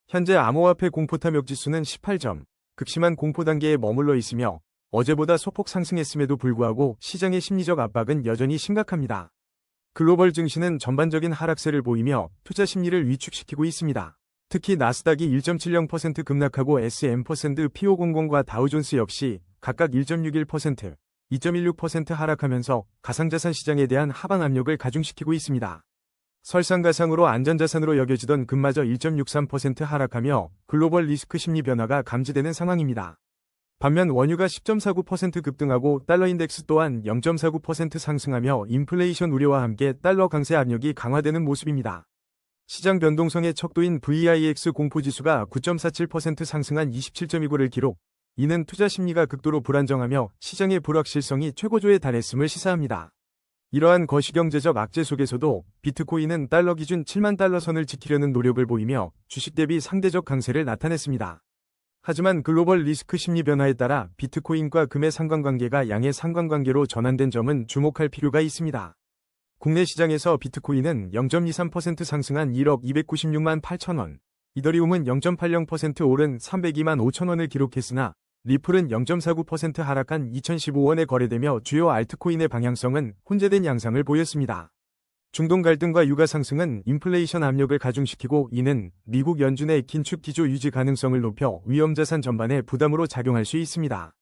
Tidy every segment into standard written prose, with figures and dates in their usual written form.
현재 암호화폐 공포탐욕 지수는 18점, 극심한 공포 단계에 머물러 있으며 어제보다 소폭 상승했음에도 불구하고 시장의 심리적 압박은 여전히 심각합니다. 글로벌 증시는 전반적인 하락세를 보이며 투자 심리를 위축시키고 있습니다. 특히 나스닥이 1.70% 급락하고 S&P500과 다우존스 역시 각각 1.61%, 2.16% 하락하면서 가상자산 시장에 대한 하방 압력을 가중시키고 있습니다. 설상가상으로 안전자산으로 여겨지던 금마저 1.63% 하락하며 글로벌 리스크 심리 변화가 감지되는 상황입니다. 반면 원유가 10.49% 급등하고 달러 인덱스 또한 0.49% 상승하며 인플레이션 우려와 함께 달러 강세 압력이 강화되는 모습입니다. 시장 변동성의 척도인 VIX 공포지수가 9.47% 상승한 27.29를 기록. 이는 투자 심리가 극도로 불안정하며 시장의 불확실성이 최고조에 달했음을 시사합니다. 이러한 거시경제적 악재 속에서도 비트코인은 달러 기준 7만 달러 선을 지키려는 노력을 보이며 주식 대비 상대적 강세를 나타냈습니다. 하지만 글로벌 리스크 심리 변화에 따라 비트코인과 금의 상관관계가 양의 상관관계로 전환된 점은 주목할 필요가 있습니다. 국내 시장에서 비트코인은 0.23% 상승한 1억 296만 8천 원, 이더리움은 0.80% 오른 302만 5천 원을 기록했으나 리플은 0.49% 하락한 2015원에 거래되며 주요 알트코인의 방향성은 혼재된 양상을 보였습니다. 중동 갈등과 유가 상승은 인플레이션 압력을 가중시키고 이는 미국 연준의 긴축 기조 유지 가능성을 높여 위험자산 전반에 부담으로 작용할 수 있습니다.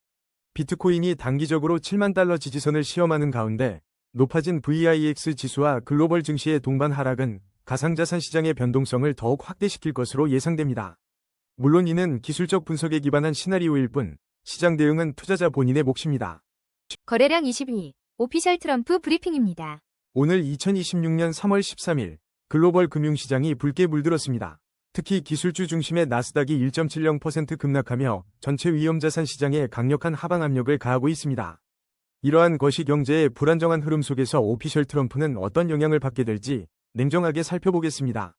비트코인이 단기적으로 7만 달러 지지선을 시험하는 가운데 높아진 VIX 지수와 글로벌 증시의 동반 하락은 가상자산 시장의 변동성을 더욱 확대시킬 것으로 예상됩니다. 물론 이는 기술적 분석에 기반한 시나리오일 뿐 시장 대응은 투자자 본인의 몫입니다. 거래량 22. 오피셜 트럼프 브리핑입니다. 오늘 2026년 3월 13일 글로벌 금융시장이 붉게 물들었습니다. 특히 기술주 중심의 나스닥이 1.70% 급락하며 전체 위험자산 시장에 강력한 하방 압력을 가하고 있습니다. 이러한 거시경제의 불안정한 흐름 속에서 오피셜 트럼프는 어떤 영향을 받게 될지 냉정하게 살펴보겠습니다.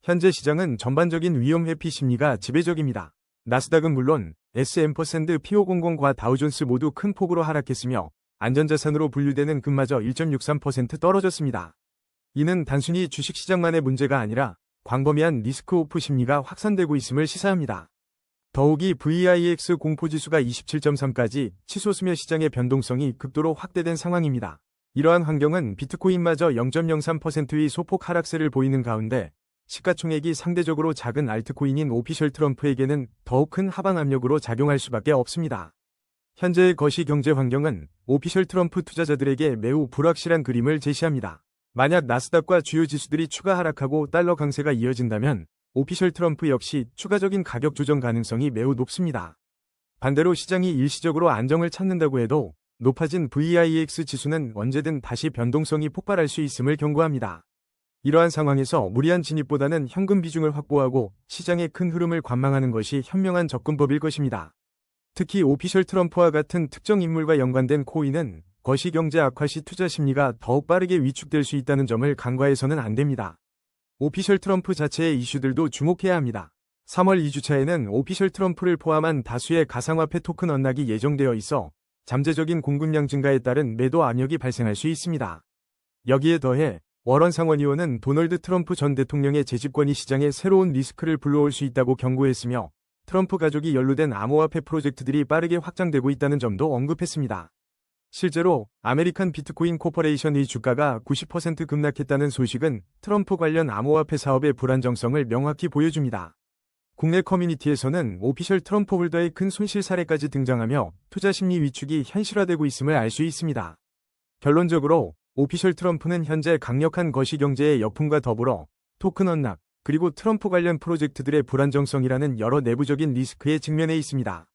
현재 시장은 전반적인 위험 회피 심리가 지배적입니다. 나스닥은 물론 S&P500과 다우존스 모두 큰 폭으로 하락했으며 안전자산으로 분류되는 금마저 1.63% 떨어졌습니다. 이는 단순히 주식시장만의 문제가 아니라 광범위한 리스크오프 심리가 확산되고 있음을 시사합니다. 더욱이 VIX 공포지수가 27.3까지 치솟으며 시장의 변동성이 극도로 확대된 상황입니다. 이러한 환경은 비트코인마저 0.03%의 소폭 하락세를 보이는 가운데 시가총액이 상대적으로 작은 알트코인인 오피셜 트럼프에게는 더욱 큰 하방 압력으로 작용할 수밖에 없습니다. 현재의 거시경제 환경은 오피셜 트럼프 투자자들에게 매우 불확실한 그림을 제시합니다. 만약 나스닥과 주요 지수들이 추가 하락하고 달러 강세가 이어진다면 오피셜 트럼프 역시 추가적인 가격 조정 가능성이 매우 높습니다. 반대로 시장이 일시적으로 안정을 찾는다고 해도 높아진 VIX 지수는 언제든 다시 변동성이 폭발할 수 있음을 경고합니다. 이러한 상황에서 무리한 진입보다는 현금 비중을 확보하고 시장의 큰 흐름을 관망하는 것이 현명한 접근법일 것입니다. 특히 오피셜 트럼프와 같은 특정 인물과 연관된 코인은 거시경제 악화 시 투자 심리가 더욱 빠르게 위축될 수 있다는 점을 간과해서는 안 됩니다. 오피셜 트럼프 자체의 이슈들도 주목해야 합니다. 3월 2주차에는 오피셜 트럼프를 포함한 다수의 가상화폐 토큰 언락이 예정되어 있어 잠재적인 공급량 증가에 따른 매도 압력이 발생할 수 있습니다. 여기에 더해 워런 상원의원은 도널드 트럼프 전 대통령의 재집권이 시장에 새로운 리스크를 불러올 수 있다고 경고했으며 트럼프 가족이 연루된 암호화폐 프로젝트들이 빠르게 확장되고 있다는 점도 언급했습니다. 실제로 아메리칸 비트코인 코퍼레이션의 주가가 90% 급락했다는 소식은 트럼프 관련 암호화폐 사업의 불안정성을 명확히 보여줍니다. 국내 커뮤니티에서는 오피셜 트럼프 홀더의 큰 손실 사례까지 등장하며 투자 심리 위축이 현실화되고 있음을 알 수 있습니다. 결론적으로 오피셜 트럼프는 현재 강력한 거시경제의 역풍과 더불어 토큰 언락, 그리고 트럼프 관련 프로젝트들의 불안정성이라는 여러 내부적인 리스크에 직면해 있습니다.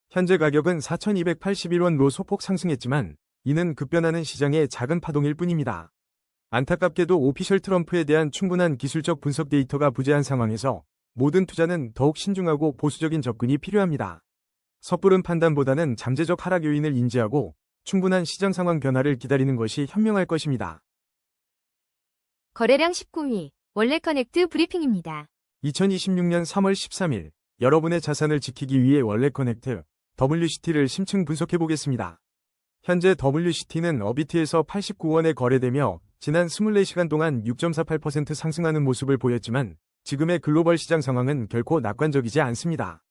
현재 가격은 4,281원로 소폭 상승했지만 이는 급변하는 시장의 작은 파동일 뿐입니다. 안타깝게도 오피셜 트럼프에 대한 충분한 기술적 분석 데이터가 부재한 상황에서 모든 투자는 더욱 신중하고 보수적인 접근이 필요합니다. 섣부른 판단보다는 잠재적 하락 요인을 인지하고 충분한 시장 상황 변화를 기다리는 것이 현명할 것입니다. 거래량 19위. 월렛커넥트 브리핑입니다. 2026년 3월 13일 여러분의 자산을 지키기 위해 월렛커넥트 WCT를 심층 분석해 보겠습니다. 현재 WCT는 어비트에서 89원에 거래되며 지난 24시간 동안 6.48% 상승하는 모습을 보였지만 지금의 글로벌 시장 상황은 결코 낙관적이지 않습니다.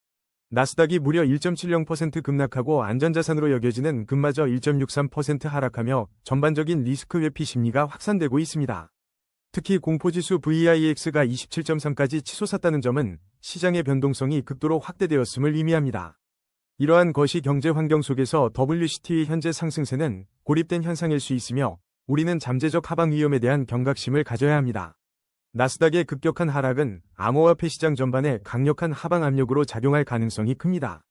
나스닥이 무려 1.70% 급락하고 안전자산으로 여겨지는 금마저 1.63% 하락하며 전반적인 리스크 회피 심리가 확산되고 있습니다. 특히 공포지수 VIX가 27.3까지 치솟았다는 점은 시장의 변동성이 극도로 확대되었음을 의미합니다. 이러한 거시 경제 환경 속에서 WCT의 현재 상승세는 고립된 현상일 수 있으며 우리는 잠재적 하방 위험에 대한 경각심을 가져야 합니다. 나스닥의 급격한 하락은 암호화폐 시장 전반에 강력한 하방 압력으로 작용할 가능성이 큽니다.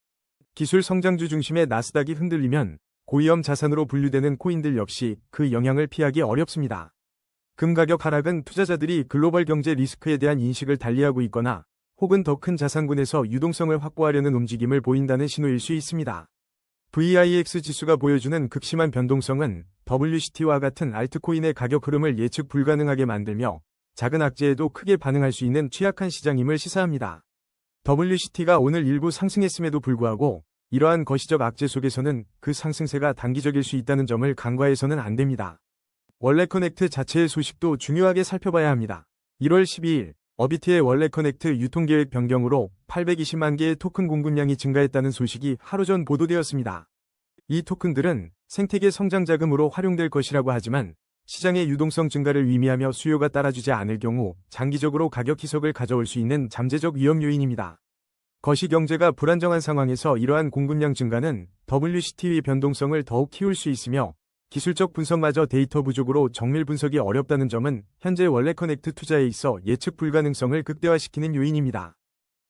기술 성장주 중심의 나스닥이 흔들리면 고위험 자산으로 분류되는 코인들 역시 그 영향을 피하기 어렵습니다. 금 가격 하락은 투자자들이 글로벌 경제 리스크에 대한 인식을 달리하고 있거나 혹은 더 큰 자산군에서 유동성을 확보하려는 움직임을 보인다는 신호일 수 있습니다. VIX 지수가 보여주는 극심한 변동성은 WCT와 같은 알트코인의 가격 흐름을 예측 불가능하게 만들며 작은 악재에도 크게 반응할 수 있는 취약한 시장임을 시사합니다. WCT가 오늘 일부 상승했음에도 불구하고 이러한 거시적 악재 속에서는 그 상승세가 단기적일 수 있다는 점을 간과해서는 안 됩니다. 월렛커넥트 자체의 소식도 중요하게 살펴봐야 합니다. 1월 12일 어비트의 월렛커넥트 유통계획 변경으로 820만 개의 토큰 공급량이 증가했다는 소식이 하루 전 보도되었습니다. 이 토큰들은 생태계 성장 자금으로 활용될 것이라고 하지만 시장의 유동성 증가를 의미하며 수요가 따라주지 않을 경우 장기적으로 가격 희석을 가져올 수 있는 잠재적 위험 요인입니다. 거시경제가 불안정한 상황에서 이러한 공급량 증가는 WCT의 변동성을 더욱 키울 수 있으며 기술적 분석마저 데이터 부족으로 정밀 분석이 어렵다는 점은 현재 월렛커넥트 투자에 있어 예측 불가능성을 극대화시키는 요인입니다.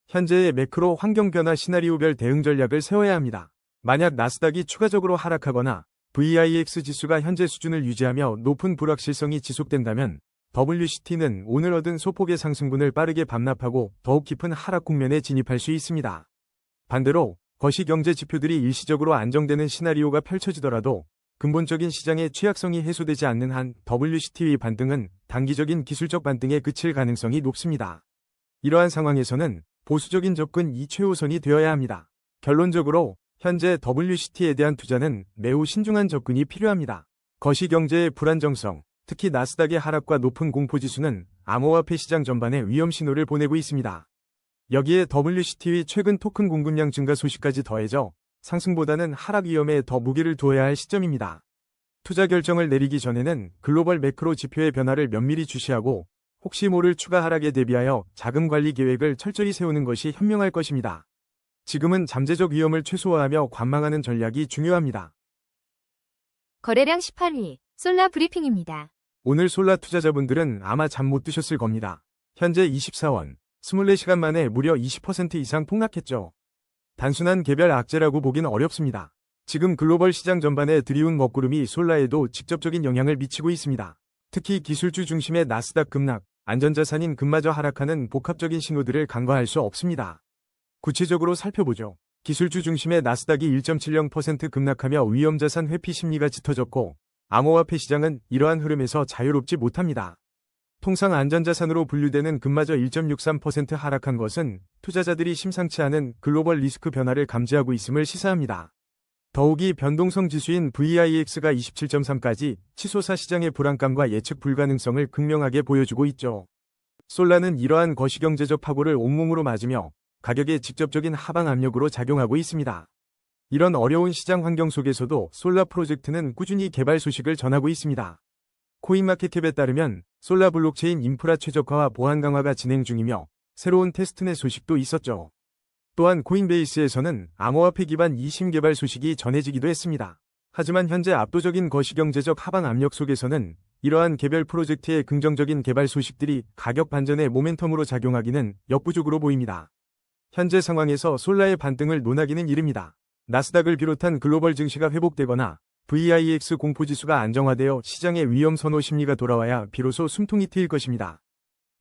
현재의 매크로 환경 변화 시나리오별 대응 전략을 세워야 합니다. 만약 나스닥이 추가적으로 하락하거나 VIX 지수가 현재 수준을 유지하며 높은 불확실성이 지속된다면 WCT는 오늘 얻은 소폭의 상승분을 빠르게 반납하고 더욱 깊은 하락 국면에 진입할 수 있습니다. 반대로 거시경제 지표들이 일시적으로 안정되는 시나리오가 펼쳐지더라도 근본적인 시장의 취약성이 해소되지 않는 한 WCT의 반등은 단기적인 기술적 반등에 그칠 가능성이 높습니다. 이러한 상황에서는 보수적인 접근 이 최우선이 되어야 합니다. 결론적으로 현재 WCT에 대한 투자는 매우 신중한 접근이 필요합니다. 거시경제의 불안정성, 특히 나스닥의 하락과 높은 공포지수는 암호화폐 시장 전반에 위험 신호를 보내고 있습니다. 여기에 WCT의 최근 토큰 공급량 증가 소식까지 더해져 상승보다는 하락 위험에 더 무게를 두어야 할 시점입니다. 투자 결정을 내리기 전에는 글로벌 매크로 지표의 변화를 면밀히 주시하고 혹시 모를 추가 하락에 대비하여 자금 관리 계획을 철저히 세우는 것이 현명할 것입니다. 지금은 잠재적 위험을 최소화하며 관망하는 전략이 중요합니다. 거래량 18위 솔라 브리핑입니다. 오늘 솔라 투자자분들은 아마 잠 못 드셨을 겁니다. 현재 24원, 24시간 만에 무려 20% 이상 폭락했죠. 단순한 개별 악재라고 보긴 어렵습니다. 지금 글로벌 시장 전반에 들이운 먹구름이 솔라에도 직접적인 영향을 미치고 있습니다. 특히 기술주 중심의 나스닥 급락, 안전자산인 금마저 하락하는 복합적인 신호들을 간과할 수 없습니다. 구체적으로 살펴보죠. 기술주 중심의 나스닥이 1.70% 급락하며 위험자산 회피 심리가 짙어졌고 암호화폐 시장은 이러한 흐름에서 자유롭지 못합니다. 통상 안전자산으로 분류되는 금마저 1.63% 하락한 것은 투자자들이 심상치 않은 글로벌 리스크 변화를 감지하고 있음을 시사합니다. 더욱이 변동성 지수인 VIX가 27.3까지 치솟아 시장의 불안감과 예측 불가능성을 극명하게 보여주고 있죠. 솔라는 이러한 거시경제적 파고를 온몸으로 맞으며 가격에 직접적인 하방 압력으로 작용하고 있습니다. 이런 어려운 시장 환경 속에서도 솔라 프로젝트는 꾸준히 개발 소식을 전하고 있습니다. 코인마켓캡에 따르면 솔라 블록체인 인프라 최적화와 보안 강화가 진행 중이며 새로운 테스트넷 소식도 있었죠. 또한 코인베이스에서는 암호화폐 기반 이심 개발 소식이 전해지기도 했습니다. 하지만 현재 압도적인 거시경제적 하방 압력 속에서는 이러한 개별 프로젝트의 긍정적인 개발 소식들이 가격 반전의 모멘텀으로 작용하기는 역부족으로 보입니다. 현재 상황에서 솔라의 반등을 논하기는 이릅니다. 나스닥을 비롯한 글로벌 증시가 회복되거나 VIX 공포지수가 안정화되어 시장의 위험 선호 심리가 돌아와야 비로소 숨통이 트일 것입니다.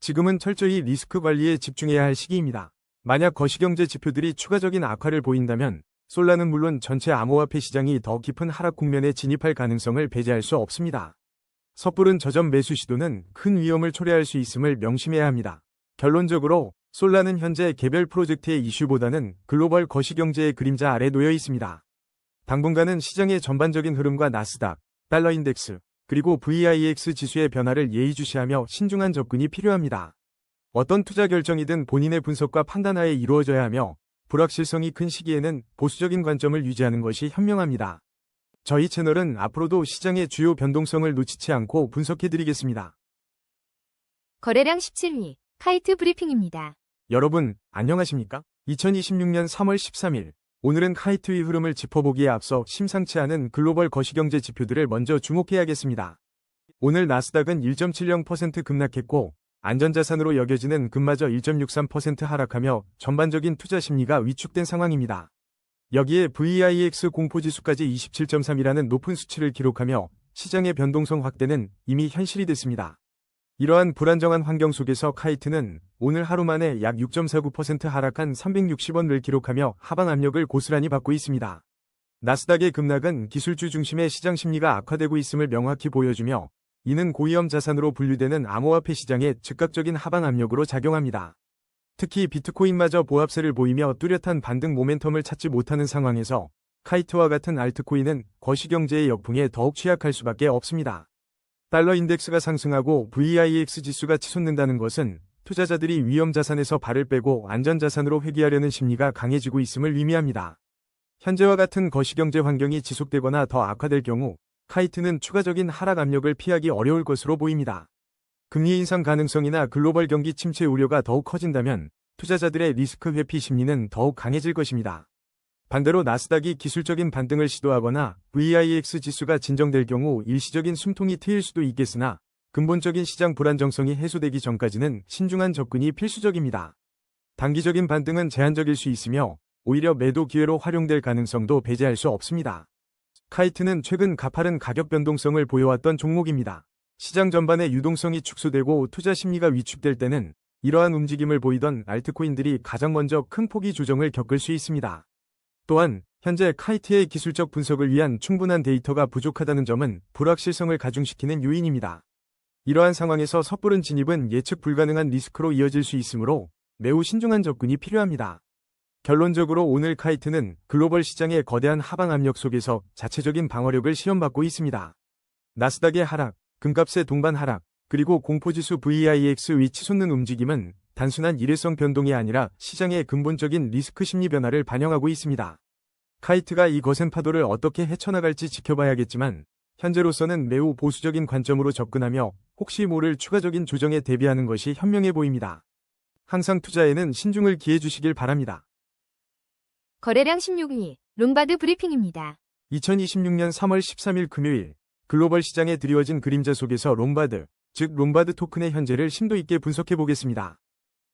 지금은 철저히 리스크 관리에 집중해야 할 시기입니다. 만약 거시경제 지표들이 추가적인 악화를 보인다면 솔라는 물론 전체 암호화폐 시장이 더 깊은 하락 국면에 진입할 가능성을 배제할 수 없습니다. 섣부른 저점 매수 시도는 큰 위험을 초래할 수 있음을 명심해야 합니다. 결론적으로 솔라는 현재 개별 프로젝트의 이슈보다는 글로벌 거시경제의 그림자 아래 놓여 있습니다. 당분간은 시장의 전반적인 흐름과 나스닥, 달러 인덱스, 그리고 VIX 지수의 변화를 예의주시하며 신중한 접근이 필요합니다. 어떤 투자 결정이든 본인의 분석과 판단하에 이루어져야 하며 불확실성이 큰 시기에는 보수적인 관점을 유지하는 것이 현명합니다. 저희 채널은 앞으로도 시장의 주요 변동성을 놓치지 않고 분석해드리겠습니다. 거래량 17위, 카이트 브리핑입니다. 여러분, 안녕하십니까? 2026년 3월 13일, 오늘은 카이트의 흐름을 짚어보기에 앞서 심상치 않은 글로벌 거시경제 지표들을 먼저 주목해야겠습니다. 오늘 나스닥은 1.70% 급락했고, 안전자산으로 여겨지는 금마저 1.63% 하락하며 전반적인 투자 심리가 위축된 상황입니다. 여기에 VIX 공포지수까지 27.3이라는 높은 수치를 기록하며 시장의 변동성 확대는 이미 현실이 됐습니다. 이러한 불안정한 환경 속에서 카이트는 오늘 하루 만에 약 6.49% 하락한 360원을 기록하며 하방 압력을 고스란히 받고 있습니다. 나스닥의 급락은 기술주 중심의 시장 심리가 악화되고 있음을 명확히 보여주며 이는 고위험 자산으로 분류되는 암호화폐 시장의 즉각적인 하방 압력으로 작용합니다. 특히 비트코인마저 보합세를 보이며 뚜렷한 반등 모멘텀을 찾지 못하는 상황에서 카이트와 같은 알트코인은 거시경제의 역풍에 더욱 취약할 수밖에 없습니다. 달러 인덱스가 상승하고 VIX 지수가 치솟는다는 것은 투자자들이 위험 자산에서 발을 빼고 안전 자산으로 회귀하려는 심리가 강해지고 있음을 의미합니다. 현재와 같은 거시경제 환경이 지속되거나 더 악화될 경우 카이트는 추가적인 하락 압력을 피하기 어려울 것으로 보입니다. 금리 인상 가능성이나 글로벌 경기 침체 우려가 더욱 커진다면 투자자들의 리스크 회피 심리는 더욱 강해질 것입니다. 반대로 나스닥이 기술적인 반등을 시도하거나 VIX 지수가 진정될 경우 일시적인 숨통이 트일 수도 있겠으나 근본적인 시장 불안정성이 해소되기 전까지는 신중한 접근이 필수적입니다. 단기적인 반등은 제한적일 수 있으며 오히려 매도 기회로 활용될 가능성도 배제할 수 없습니다. 카이트는 최근 가파른 가격 변동성을 보여왔던 종목입니다. 시장 전반의 유동성이 축소되고 투자 심리가 위축될 때는 이러한 움직임을 보이던 알트코인들이 가장 먼저 큰 폭의 조정을 겪을 수 있습니다. 또한 현재 카이트의 기술적 분석을 위한 충분한 데이터가 부족하다는 점은 불확실성을 가중시키는 요인입니다. 이러한 상황에서 섣부른 진입은 예측 불가능한 리스크로 이어질 수 있으므로 매우 신중한 접근이 필요합니다. 결론적으로 오늘 카이트는 글로벌 시장의 거대한 하방 압력 속에서 자체적인 방어력을 시험받고 있습니다. 나스닥의 하락, 금값의 동반 하락, 그리고 공포지수 VIX의 치솟는 움직임은 단순한 일회성 변동이 아니라 시장의 근본적인 리스크 심리 변화를 반영하고 있습니다. 카이트가 이 거센 파도를 어떻게 헤쳐나갈지 지켜봐야겠지만 현재로서는 매우 보수적인 관점으로 접근하며 혹시 모를 추가적인 조정에 대비하는 것이 현명해 보입니다. 항상 투자에는 신중을 기해 주시길 바랍니다. 거래량 16위, 롬바드 브리핑입니다. 2026년 3월 13일 금요일 글로벌 시장에 드리워진 그림자 속에서 롬바드, 즉 롬바드 토큰의 현재를 심도 있게 분석해 보겠습니다.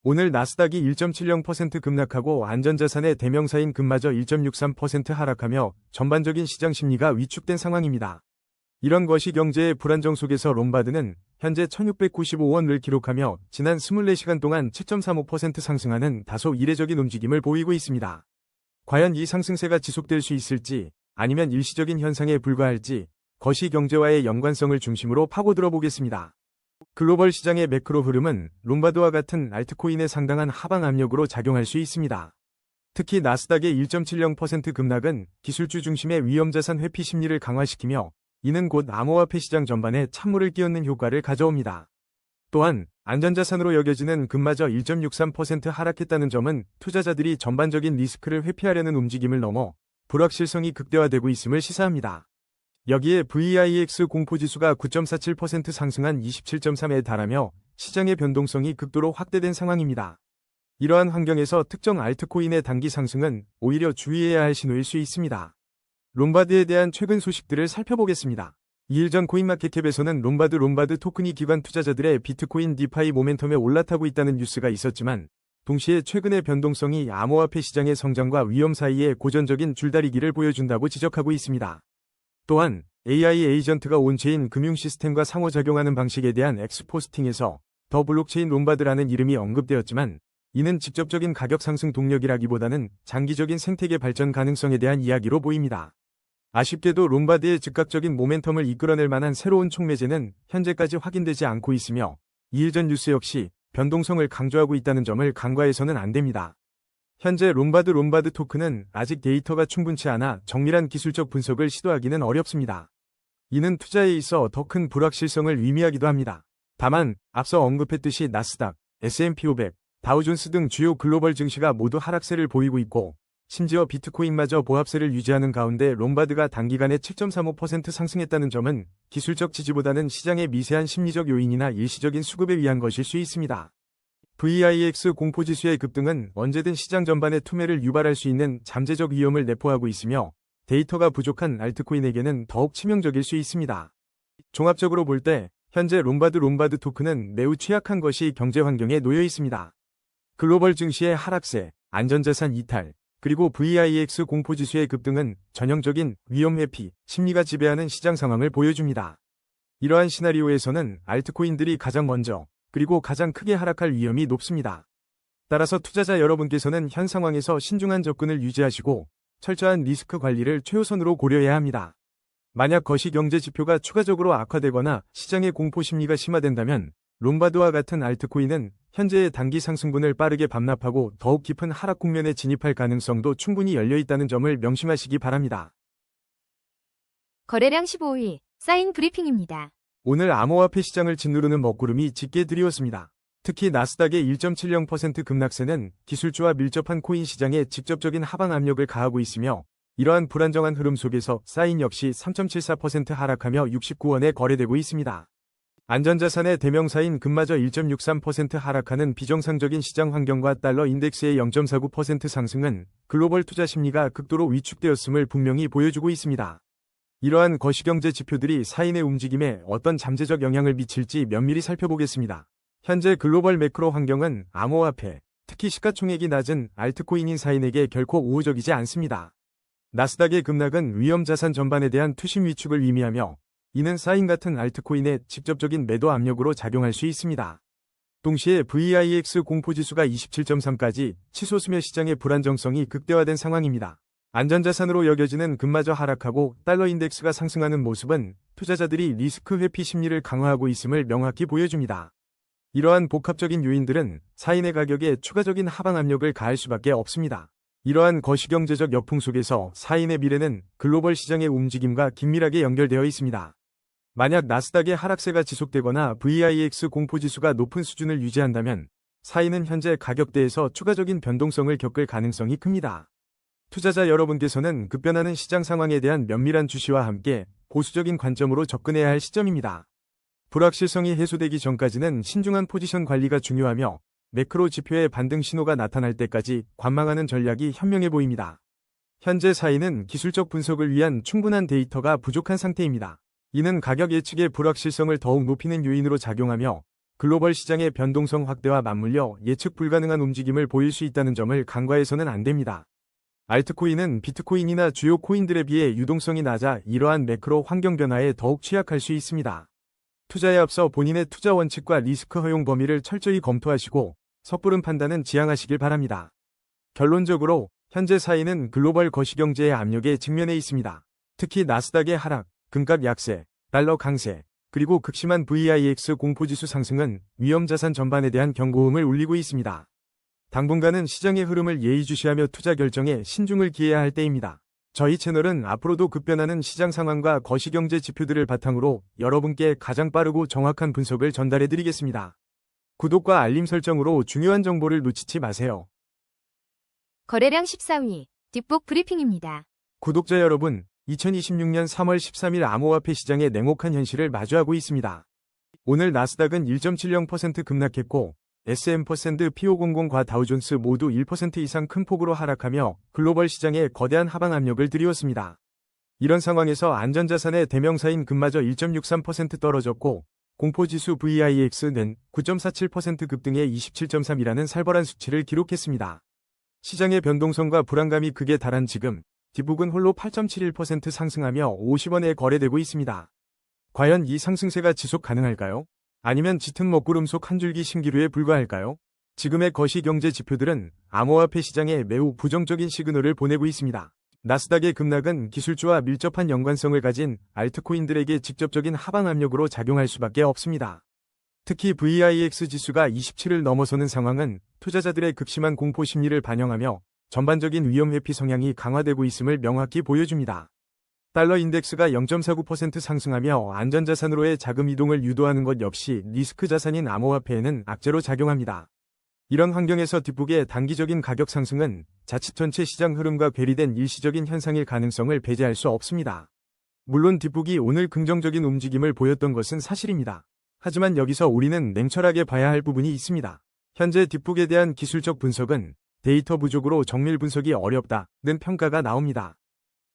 오늘 나스닥이 1.70% 급락하고 안전자산의 대명사인 금마저 1.63% 하락하며 전반적인 시장 심리가 위축된 상황입니다. 이런 것이 경제의 불안정 속에서 롬바드는 현재 1695원을 기록하며 지난 24시간 동안 7.35% 상승하는 다소 이례적인 움직임을 보이고 있습니다. 과연 이 상승세가 지속될 수 있을지 아니면 일시적인 현상에 불과할지 거시경제와의 연관성을 중심으로 파고들어 보겠습니다. 글로벌 시장의 매크로 흐름은 롬바드와 같은 알트코인에 상당한 하방 압력으로 작용할 수 있습니다. 특히 나스닥의 1.70% 급락은 기술주 중심의 위험자산 회피 심리를 강화시키며 이는 곧 암호화폐 시장 전반에 찬물을 끼얹는 효과를 가져옵니다. 또한 안전자산으로 여겨지는 금마저 1.63% 하락했다는 점은 투자자들이 전반적인 리스크를 회피하려는 움직임을 넘어 불확실성이 극대화되고 있음을 시사합니다. 여기에 VIX 공포지수가 9.47% 상승한 27.3에 달하며 시장의 변동성이 극도로 확대된 상황입니다. 이러한 환경에서 특정 알트코인의 단기 상승은 오히려 주의해야 할 신호일 수 있습니다. 롬바드에 대한 최근 소식들을 살펴보겠습니다. 2일 전 코인마켓캡에서는 롬바드 토큰이 기관 투자자들의 비트코인 디파이 모멘텀에 올라타고 있다는 뉴스가 있었지만 동시에 최근의 변동성이 암호화폐 시장의 성장과 위험 사이의 고전적인 줄다리기를 보여준다고 지적하고 있습니다. 또한 AI 에이전트가 온체인 금융 시스템과 상호작용하는 방식에 대한 엑스포스팅에서 더 블록체인 롬바드라는 이름이 언급되었지만 이는 직접적인 가격 상승 동력이라기보다는 장기적인 생태계 발전 가능성에 대한 이야기로 보입니다. 아쉽게도 롬바드의 즉각적인 모멘텀을 이끌어낼 만한 새로운 촉매제는 현재까지 확인되지 않고 있으며 2일 전 뉴스 역시 변동성을 강조하고 있다는 점을 간과해서는 안 됩니다. 현재 롬바드 토큰은 아직 데이터가 충분치 않아 정밀한 기술적 분석을 시도하기는 어렵습니다. 이는 투자에 있어 더 큰 불확실성을 의미하기도 합니다. 다만 앞서 언급했듯이 나스닥, S&P 500, 다우존스 등 주요 글로벌 증시가 모두 하락세를 보이고 있고 심지어 비트코인마저 보합세를 유지하는 가운데 롬바드가 단기간에 7.35% 상승했다는 점은 기술적 지지보다는 시장의 미세한 심리적 요인이나 일시적인 수급에 의한 것일 수 있습니다. VIX 공포지수의 급등은 언제든 시장 전반의 투매를 유발할 수 있는 잠재적 위험을 내포하고 있으며 데이터가 부족한 알트코인에게는 더욱 치명적일 수 있습니다. 종합적으로 볼 때 현재 롬바드 토큰은 매우 취약한 것이 경제 환경에 놓여 있습니다. 글로벌 증시의 하락세, 안전자산 이탈, 그리고 VIX 공포지수의 급등은 전형적인 위험 회피, 심리가 지배하는 시장 상황을 보여줍니다. 이러한 시나리오에서는 알트코인들이 가장 먼저, 그리고 가장 크게 하락할 위험이 높습니다. 따라서 투자자 여러분께서는 현 상황에서 신중한 접근을 유지하시고 철저한 리스크 관리를 최우선으로 고려해야 합니다. 만약 거시경제 지표가 추가적으로 악화되거나 시장의 공포 심리가 심화된다면 롬바드와 같은 알트코인은 현재의 단기 상승분을 빠르게 반납하고 더욱 깊은 하락 국면에 진입할 가능성도 충분히 열려 있다는 점을 명심하시기 바랍니다. 거래량 15위, 사인 브리핑입니다. 오늘 암호화폐 시장을 짓누르는 먹구름이 짙게 드리웠습니다. 특히 나스닥의 1.70% 급락세는 기술주와 밀접한 코인 시장에 직접적인 하방 압력을 가하고 있으며 이러한 불안정한 흐름 속에서 사인 역시 3.74% 하락하며 69원에 거래되고 있습니다. 안전자산의 대명사인 금마저 1.63% 하락하는 비정상적인 시장 환경과 달러 인덱스의 0.49% 상승은 글로벌 투자 심리가 극도로 위축되었음을 분명히 보여주고 있습니다. 이러한 거시경제 지표들이 사인의 움직임에 어떤 잠재적 영향을 미칠지 면밀히 살펴보겠습니다. 현재 글로벌 매크로 환경은 암호화폐, 특히 시가총액이 낮은 알트코인인 사인에게 결코 우호적이지 않습니다. 나스닥의 급락은 위험자산 전반에 대한 투심 위축을 의미하며 이는 사인 같은 알트코인의 직접적인 매도 압력으로 작용할 수 있습니다. 동시에 VIX 공포지수가 27.3까지 치솟으며 시장의 불안정성이 극대화된 상황입니다. 안전자산으로 여겨지는 금마저 하락하고 달러 인덱스가 상승하는 모습은 투자자들이 리스크 회피 심리를 강화하고 있음을 명확히 보여줍니다. 이러한 복합적인 요인들은 사인의 가격에 추가적인 하방 압력을 가할 수밖에 없습니다. 이러한 거시경제적 역풍 속에서 사인의 미래는 글로벌 시장의 움직임과 긴밀하게 연결되어 있습니다. 만약 나스닥의 하락세가 지속되거나 VIX 공포지수가 높은 수준을 유지한다면 사인은 현재 가격대에서 추가적인 변동성을 겪을 가능성이 큽니다. 투자자 여러분께서는 급변하는 시장 상황에 대한 면밀한 주시와 함께 보수적인 관점으로 접근해야 할 시점입니다. 불확실성이 해소되기 전까지는 신중한 포지션 관리가 중요하며 매크로 지표의 반등 신호가 나타날 때까지 관망하는 전략이 현명해 보입니다. 현재 사인은 기술적 분석을 위한 충분한 데이터가 부족한 상태입니다. 이는 가격 예측의 불확실성을 더욱 높이는 요인으로 작용하며 글로벌 시장의 변동성 확대와 맞물려 예측 불가능한 움직임을 보일 수 있다는 점을 간과해서는 안 됩니다. 알트코인은 비트코인이나 주요 코인들에 비해 유동성이 낮아 이러한 매크로 환경 변화에 더욱 취약할 수 있습니다. 투자에 앞서 본인의 투자 원칙과 리스크 허용 범위를 철저히 검토하시고 섣부른 판단은 지양하시길 바랍니다. 결론적으로 현재 사인은 글로벌 거시경제의 압력에 직면해 있습니다. 특히 나스닥의 하락, 금값 약세, 달러 강세, 그리고 극심한 VIX 공포지수 상승은 위험자산 전반에 대한 경고음을 울리고 있습니다. 당분간은 시장의 흐름을 예의주시하며 투자 결정에 신중을 기해야 할 때입니다. 저희 채널은 앞으로도 급변하는 시장 상황과 거시경제 지표들을 바탕으로 여러분께 가장 빠르고 정확한 분석을 전달해드리겠습니다. 구독과 알림 설정으로 중요한 정보를 놓치지 마세요. 거래량 14위, 뒷북 브리핑입니다. 구독자 여러분, 2026년 3월 13일 암호화폐 시장의 냉혹한 현실을 마주하고 있습니다. 오늘 나스닥은 1.70% 급락했고 S&P 500과 다우존스 모두 1% 이상 큰 폭으로 하락하며 글로벌 시장에 거대한 하방 압력을 들이웠습니다. 이런 상황에서 안전자산의 대명사인 금마저 1.63% 떨어졌고 공포지수 VIX는 9.47% 급등해 27.3이라는 살벌한 수치를 기록했습니다. 시장의 변동성과 불안감이 극에 달한 지금 뒷북은 홀로 8.71% 상승하며 50원에 거래되고 있습니다. 과연 이 상승세가 지속 가능할까요? 아니면 짙은 먹구름 속 한 줄기 신기루에 불과할까요? 지금의 거시경제 지표들은 암호화폐 시장에 매우 부정적인 시그널을 보내고 있습니다. 나스닥의 급락은 기술주와 밀접한 연관성을 가진 알트코인들에게 직접적인 하방 압력으로 작용할 수밖에 없습니다. 특히 VIX 지수가 27을 넘어서는 상황은 투자자들의 극심한 공포 심리를 반영하며 전반적인 위험 회피 성향이 강화되고 있음을 명확히 보여줍니다. 달러 인덱스가 0.49% 상승하며 안전자산으로의 자금 이동을 유도하는 것 역시 리스크 자산인 암호화폐에는 악재로 작용합니다. 이런 환경에서 뒷북의 단기적인 가격 상승은 자칫 전체 시장 흐름과 괴리된 일시적인 현상일 가능성을 배제할 수 없습니다. 물론 뒷북이 오늘 긍정적인 움직임을 보였던 것은 사실입니다. 하지만 여기서 우리는 냉철하게 봐야 할 부분이 있습니다. 현재 뒷북에 대한 기술적 분석은 데이터 부족으로 정밀 분석이 어렵다는 평가가 나옵니다.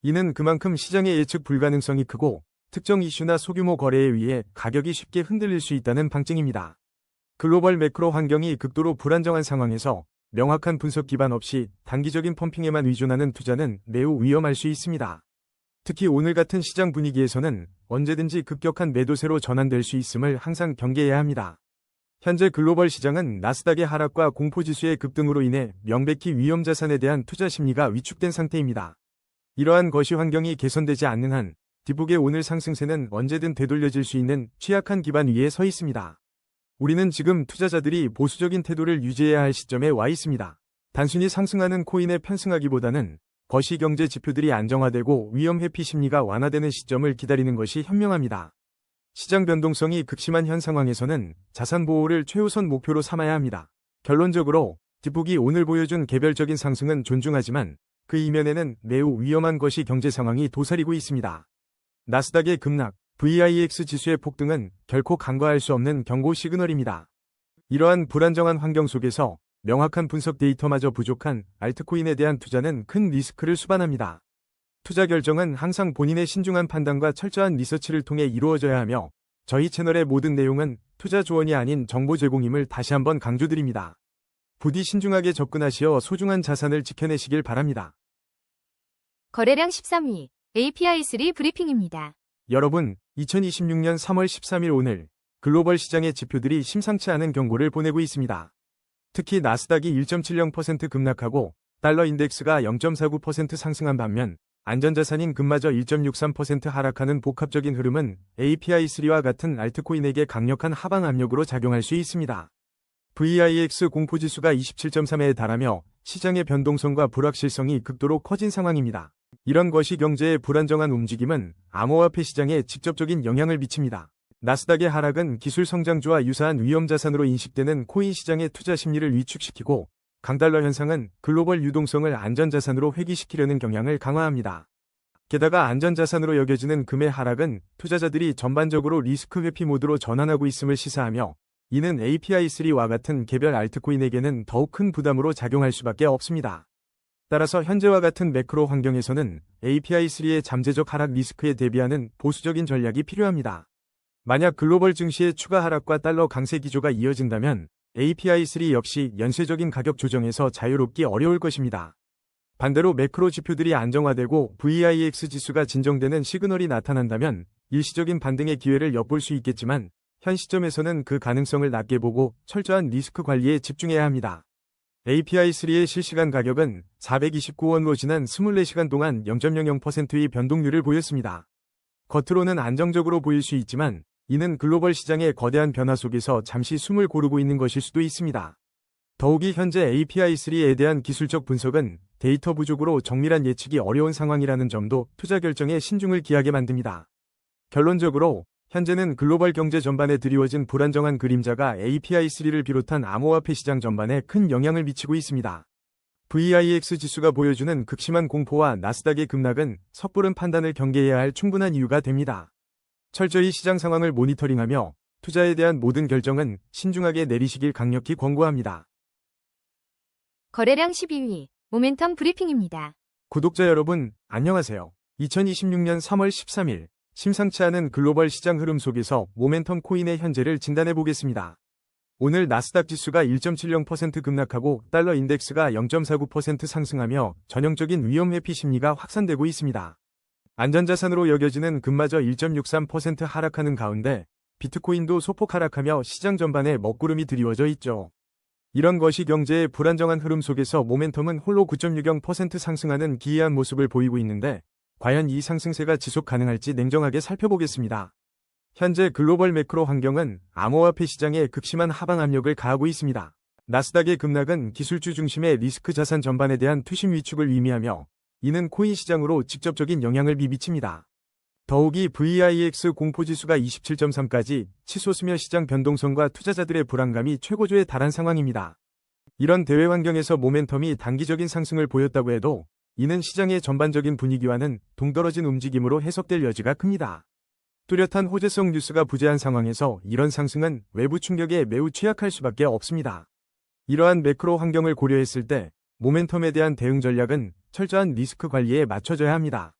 이는 그만큼 시장의 예측 불가능성이 크고 특정 이슈나 소규모 거래에 의해 가격이 쉽게 흔들릴 수 있다는 방증입니다. 글로벌 매크로 환경이 극도로 불안정한 상황에서 명확한 분석 기반 없이 단기적인 펌핑에만 의존하는 투자는 매우 위험할 수 있습니다. 특히 오늘 같은 시장 분위기에서는 언제든지 급격한 매도세로 전환될 수 있음을 항상 경계해야 합니다. 현재 글로벌 시장은 나스닥의 하락과 공포지수의 급등으로 인해 명백히 위험자산에 대한 투자 심리가 위축된 상태입니다. 이러한 거시 환경이 개선되지 않는 한 뒷북의 오늘 상승세는 언제든 되돌려질 수 있는 취약한 기반 위에 서 있습니다. 우리는 지금 투자자들이 보수적인 태도를 유지해야 할 시점에 와 있습니다. 단순히 상승하는 코인에 편승하기보다는 거시 경제 지표들이 안정화되고 위험 회피 심리가 완화되는 시점을 기다리는 것이 현명합니다. 시장 변동성이 극심한 현 상황에서는 자산 보호를 최우선 목표로 삼아야 합니다. 결론적으로 뒷북이 오늘 보여준 개별적인 상승은 존중하지만 그 이면에는 매우 위험한 것이 경제 상황이 도사리고 있습니다. 나스닥의 급락, VIX 지수의 폭등은 결코 간과할 수 없는 경고 시그널입니다. 이러한 불안정한 환경 속에서 명확한 분석 데이터마저 부족한 알트코인에 대한 투자는 큰 리스크를 수반합니다. 투자 결정은 항상 본인의 신중한 판단과 철저한 리서치를 통해 이루어져야 하며 저희 채널의 모든 내용은 투자 조언이 아닌 정보 제공임을 다시 한번 강조드립니다. 부디 신중하게 접근하시어 소중한 자산을 지켜내시길 바랍니다. 거래량 13위 API3 브리핑입니다. 여러분, 2026년 3월 13일 오늘 글로벌 시장의 지표들이 심상치 않은 경고를 보내고 있습니다. 특히 나스닥이 1.70% 급락하고 달러 인덱스가 0.49% 상승한 반면 안전자산인 금마저 1.63% 하락하는 복합적인 흐름은 API3와 같은 알트코인에게 강력한 하방 압력으로 작용할 수 있습니다. VIX 공포지수가 27.3에 달하며 시장의 변동성과 불확실성이 극도로 커진 상황입니다. 이런 것이 경제의 불안정한 움직임은 암호화폐 시장에 직접적인 영향을 미칩니다. 나스닥의 하락은 기술 성장주와 유사한 위험자산으로 인식되는 코인 시장의 투자 심리를 위축시키고 강달러 현상은 글로벌 유동성을 안전자산으로 회귀시키려는 경향을 강화합니다. 게다가 안전자산으로 여겨지는 금의 하락은 투자자들이 전반적으로 리스크 회피 모드로 전환하고 있음을 시사하며 이는 API3와 같은 개별 알트코인에게는 더욱 큰 부담으로 작용할 수밖에 없습니다. 따라서 현재와 같은 매크로 환경에서는 API3의 잠재적 하락 리스크에 대비하는 보수적인 전략이 필요합니다. 만약 글로벌 증시의 추가 하락과 달러 강세 기조가 이어진다면 API3 역시 연쇄적인 가격 조정에서 자유롭기 어려울 것입니다. 반대로 매크로 지표들이 안정화되고 VIX 지수가 진정되는 시그널이 나타난다면 일시적인 반등의 기회를 엿볼 수 있겠지만 현 시점에서는 그 가능성을 낮게 보고 철저한 리스크 관리에 집중해야 합니다. API3의 실시간 가격은 429원으로 지난 24시간 동안 0.00%의 변동률을 보였습니다. 겉으로는 안정적으로 보일 수 있지만 이는 글로벌 시장의 거대한 변화 속에서 잠시 숨을 고르고 있는 것일 수도 있습니다. 더욱이 현재 API3에 대한 기술적 분석은 데이터 부족으로 정밀한 예측이 어려운 상황이라는 점도 투자 결정에 신중을 기하게 만듭니다. 결론적으로 현재는 글로벌 경제 전반에 드리워진 불안정한 그림자가 API3를 비롯한 암호화폐 시장 전반에 큰 영향을 미치고 있습니다. VIX 지수가 보여주는 극심한 공포와 나스닥의 급락은 섣부른 판단을 경계해야 할 충분한 이유가 됩니다. 철저히 시장 상황을 모니터링하며 투자에 대한 모든 결정은 신중하게 내리시길 강력히 권고합니다. 거래량 12위 모멘텀 브리핑입니다. 구독자 여러분, 안녕하세요. 2026년 3월 13일 심상치 않은 글로벌 시장 흐름 속에서 모멘텀 코인의 현재를 진단해 보겠습니다. 오늘 나스닥 지수가 1.70% 급락하고 달러 인덱스가 0.49% 상승하며 전형적인 위험 회피 심리가 확산되고 있습니다. 안전자산으로 여겨지는 금마저 1.63% 하락하는 가운데 비트코인도 소폭 하락하며 시장 전반에 먹구름이 드리워져 있죠. 이런 것이 경제의 불안정한 흐름 속에서 모멘텀은 홀로 9.60% 상승하는 기이한 모습을 보이고 있는데 과연 이 상승세가 지속 가능할지 냉정하게 살펴보겠습니다. 현재 글로벌 매크로 환경은 암호화폐 시장에 극심한 하방 압력을 가하고 있습니다. 나스닥의 급락은 기술주 중심의 리스크 자산 전반에 대한 투심 위축을 의미하며 이는 코인 시장으로 직접적인 영향을 미칩니다. 더욱이 VIX 공포지수가 27.3까지 치솟으며 시장 변동성과 투자자들의 불안감이 최고조에 달한 상황입니다. 이런 대외 환경에서 모멘텀이 단기적인 상승을 보였다고 해도 이는 시장의 전반적인 분위기와는 동떨어진 움직임으로 해석될 여지가 큽니다. 뚜렷한 호재성 뉴스가 부재한 상황에서 이런 상승은 외부 충격에 매우 취약할 수밖에 없습니다. 이러한 매크로 환경을 고려했을 때 모멘텀에 대한 대응 전략은 철저한 리스크 관리에 맞춰져야 합니다.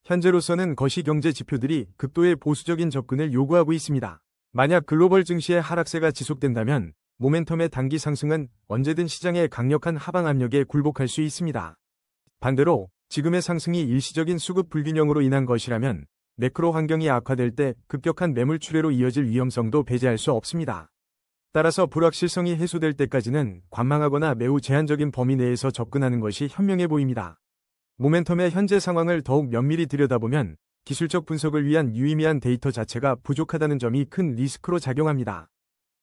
현재로서는 거시경제 지표들이 극도의 보수적인 접근을 요구하고 있습니다. 만약 글로벌 증시의 하락세가 지속된다면 모멘텀의 단기 상승은 언제든 시장의 강력한 하방 압력에 굴복할 수 있습니다. 반대로 지금의 상승이 일시적인 수급 불균형으로 인한 것이라면 매크로 환경이 악화될 때 급격한 매물 출회로 이어질 위험성도 배제할 수 없습니다. 따라서 불확실성이 해소될 때까지는 관망하거나 매우 제한적인 범위 내에서 접근하는 것이 현명해 보입니다. 모멘텀의 현재 상황을 더욱 면밀히 들여다보면 기술적 분석을 위한 유의미한 데이터 자체가 부족하다는 점이 큰 리스크로 작용합니다.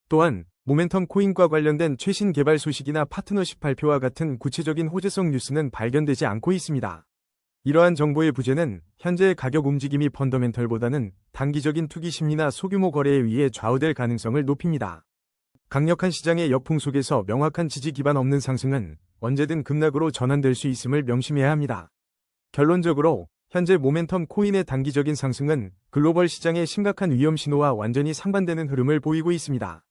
또한 모멘텀 코인과 관련된 최신 개발 소식이나 파트너십 발표와 같은 구체적인 호재성 뉴스는 발견되지 않고 있습니다. 이러한 정보의 부재는 현재의 가격 움직임이 펀더멘털보다는 단기적인 투기 심리나 소규모 거래에 의해 좌우될 가능성을 높입니다. 강력한 시장의 역풍 속에서 명확한 지지 기반 없는 상승은 언제든 급락으로 전환될 수 있음을 명심해야 합니다. 결론적으로 현재 모멘텀 코인의 단기적인 상승은 글로벌 시장의 심각한 위험 신호와 완전히 상반되는 흐름을 보이고 있습니다.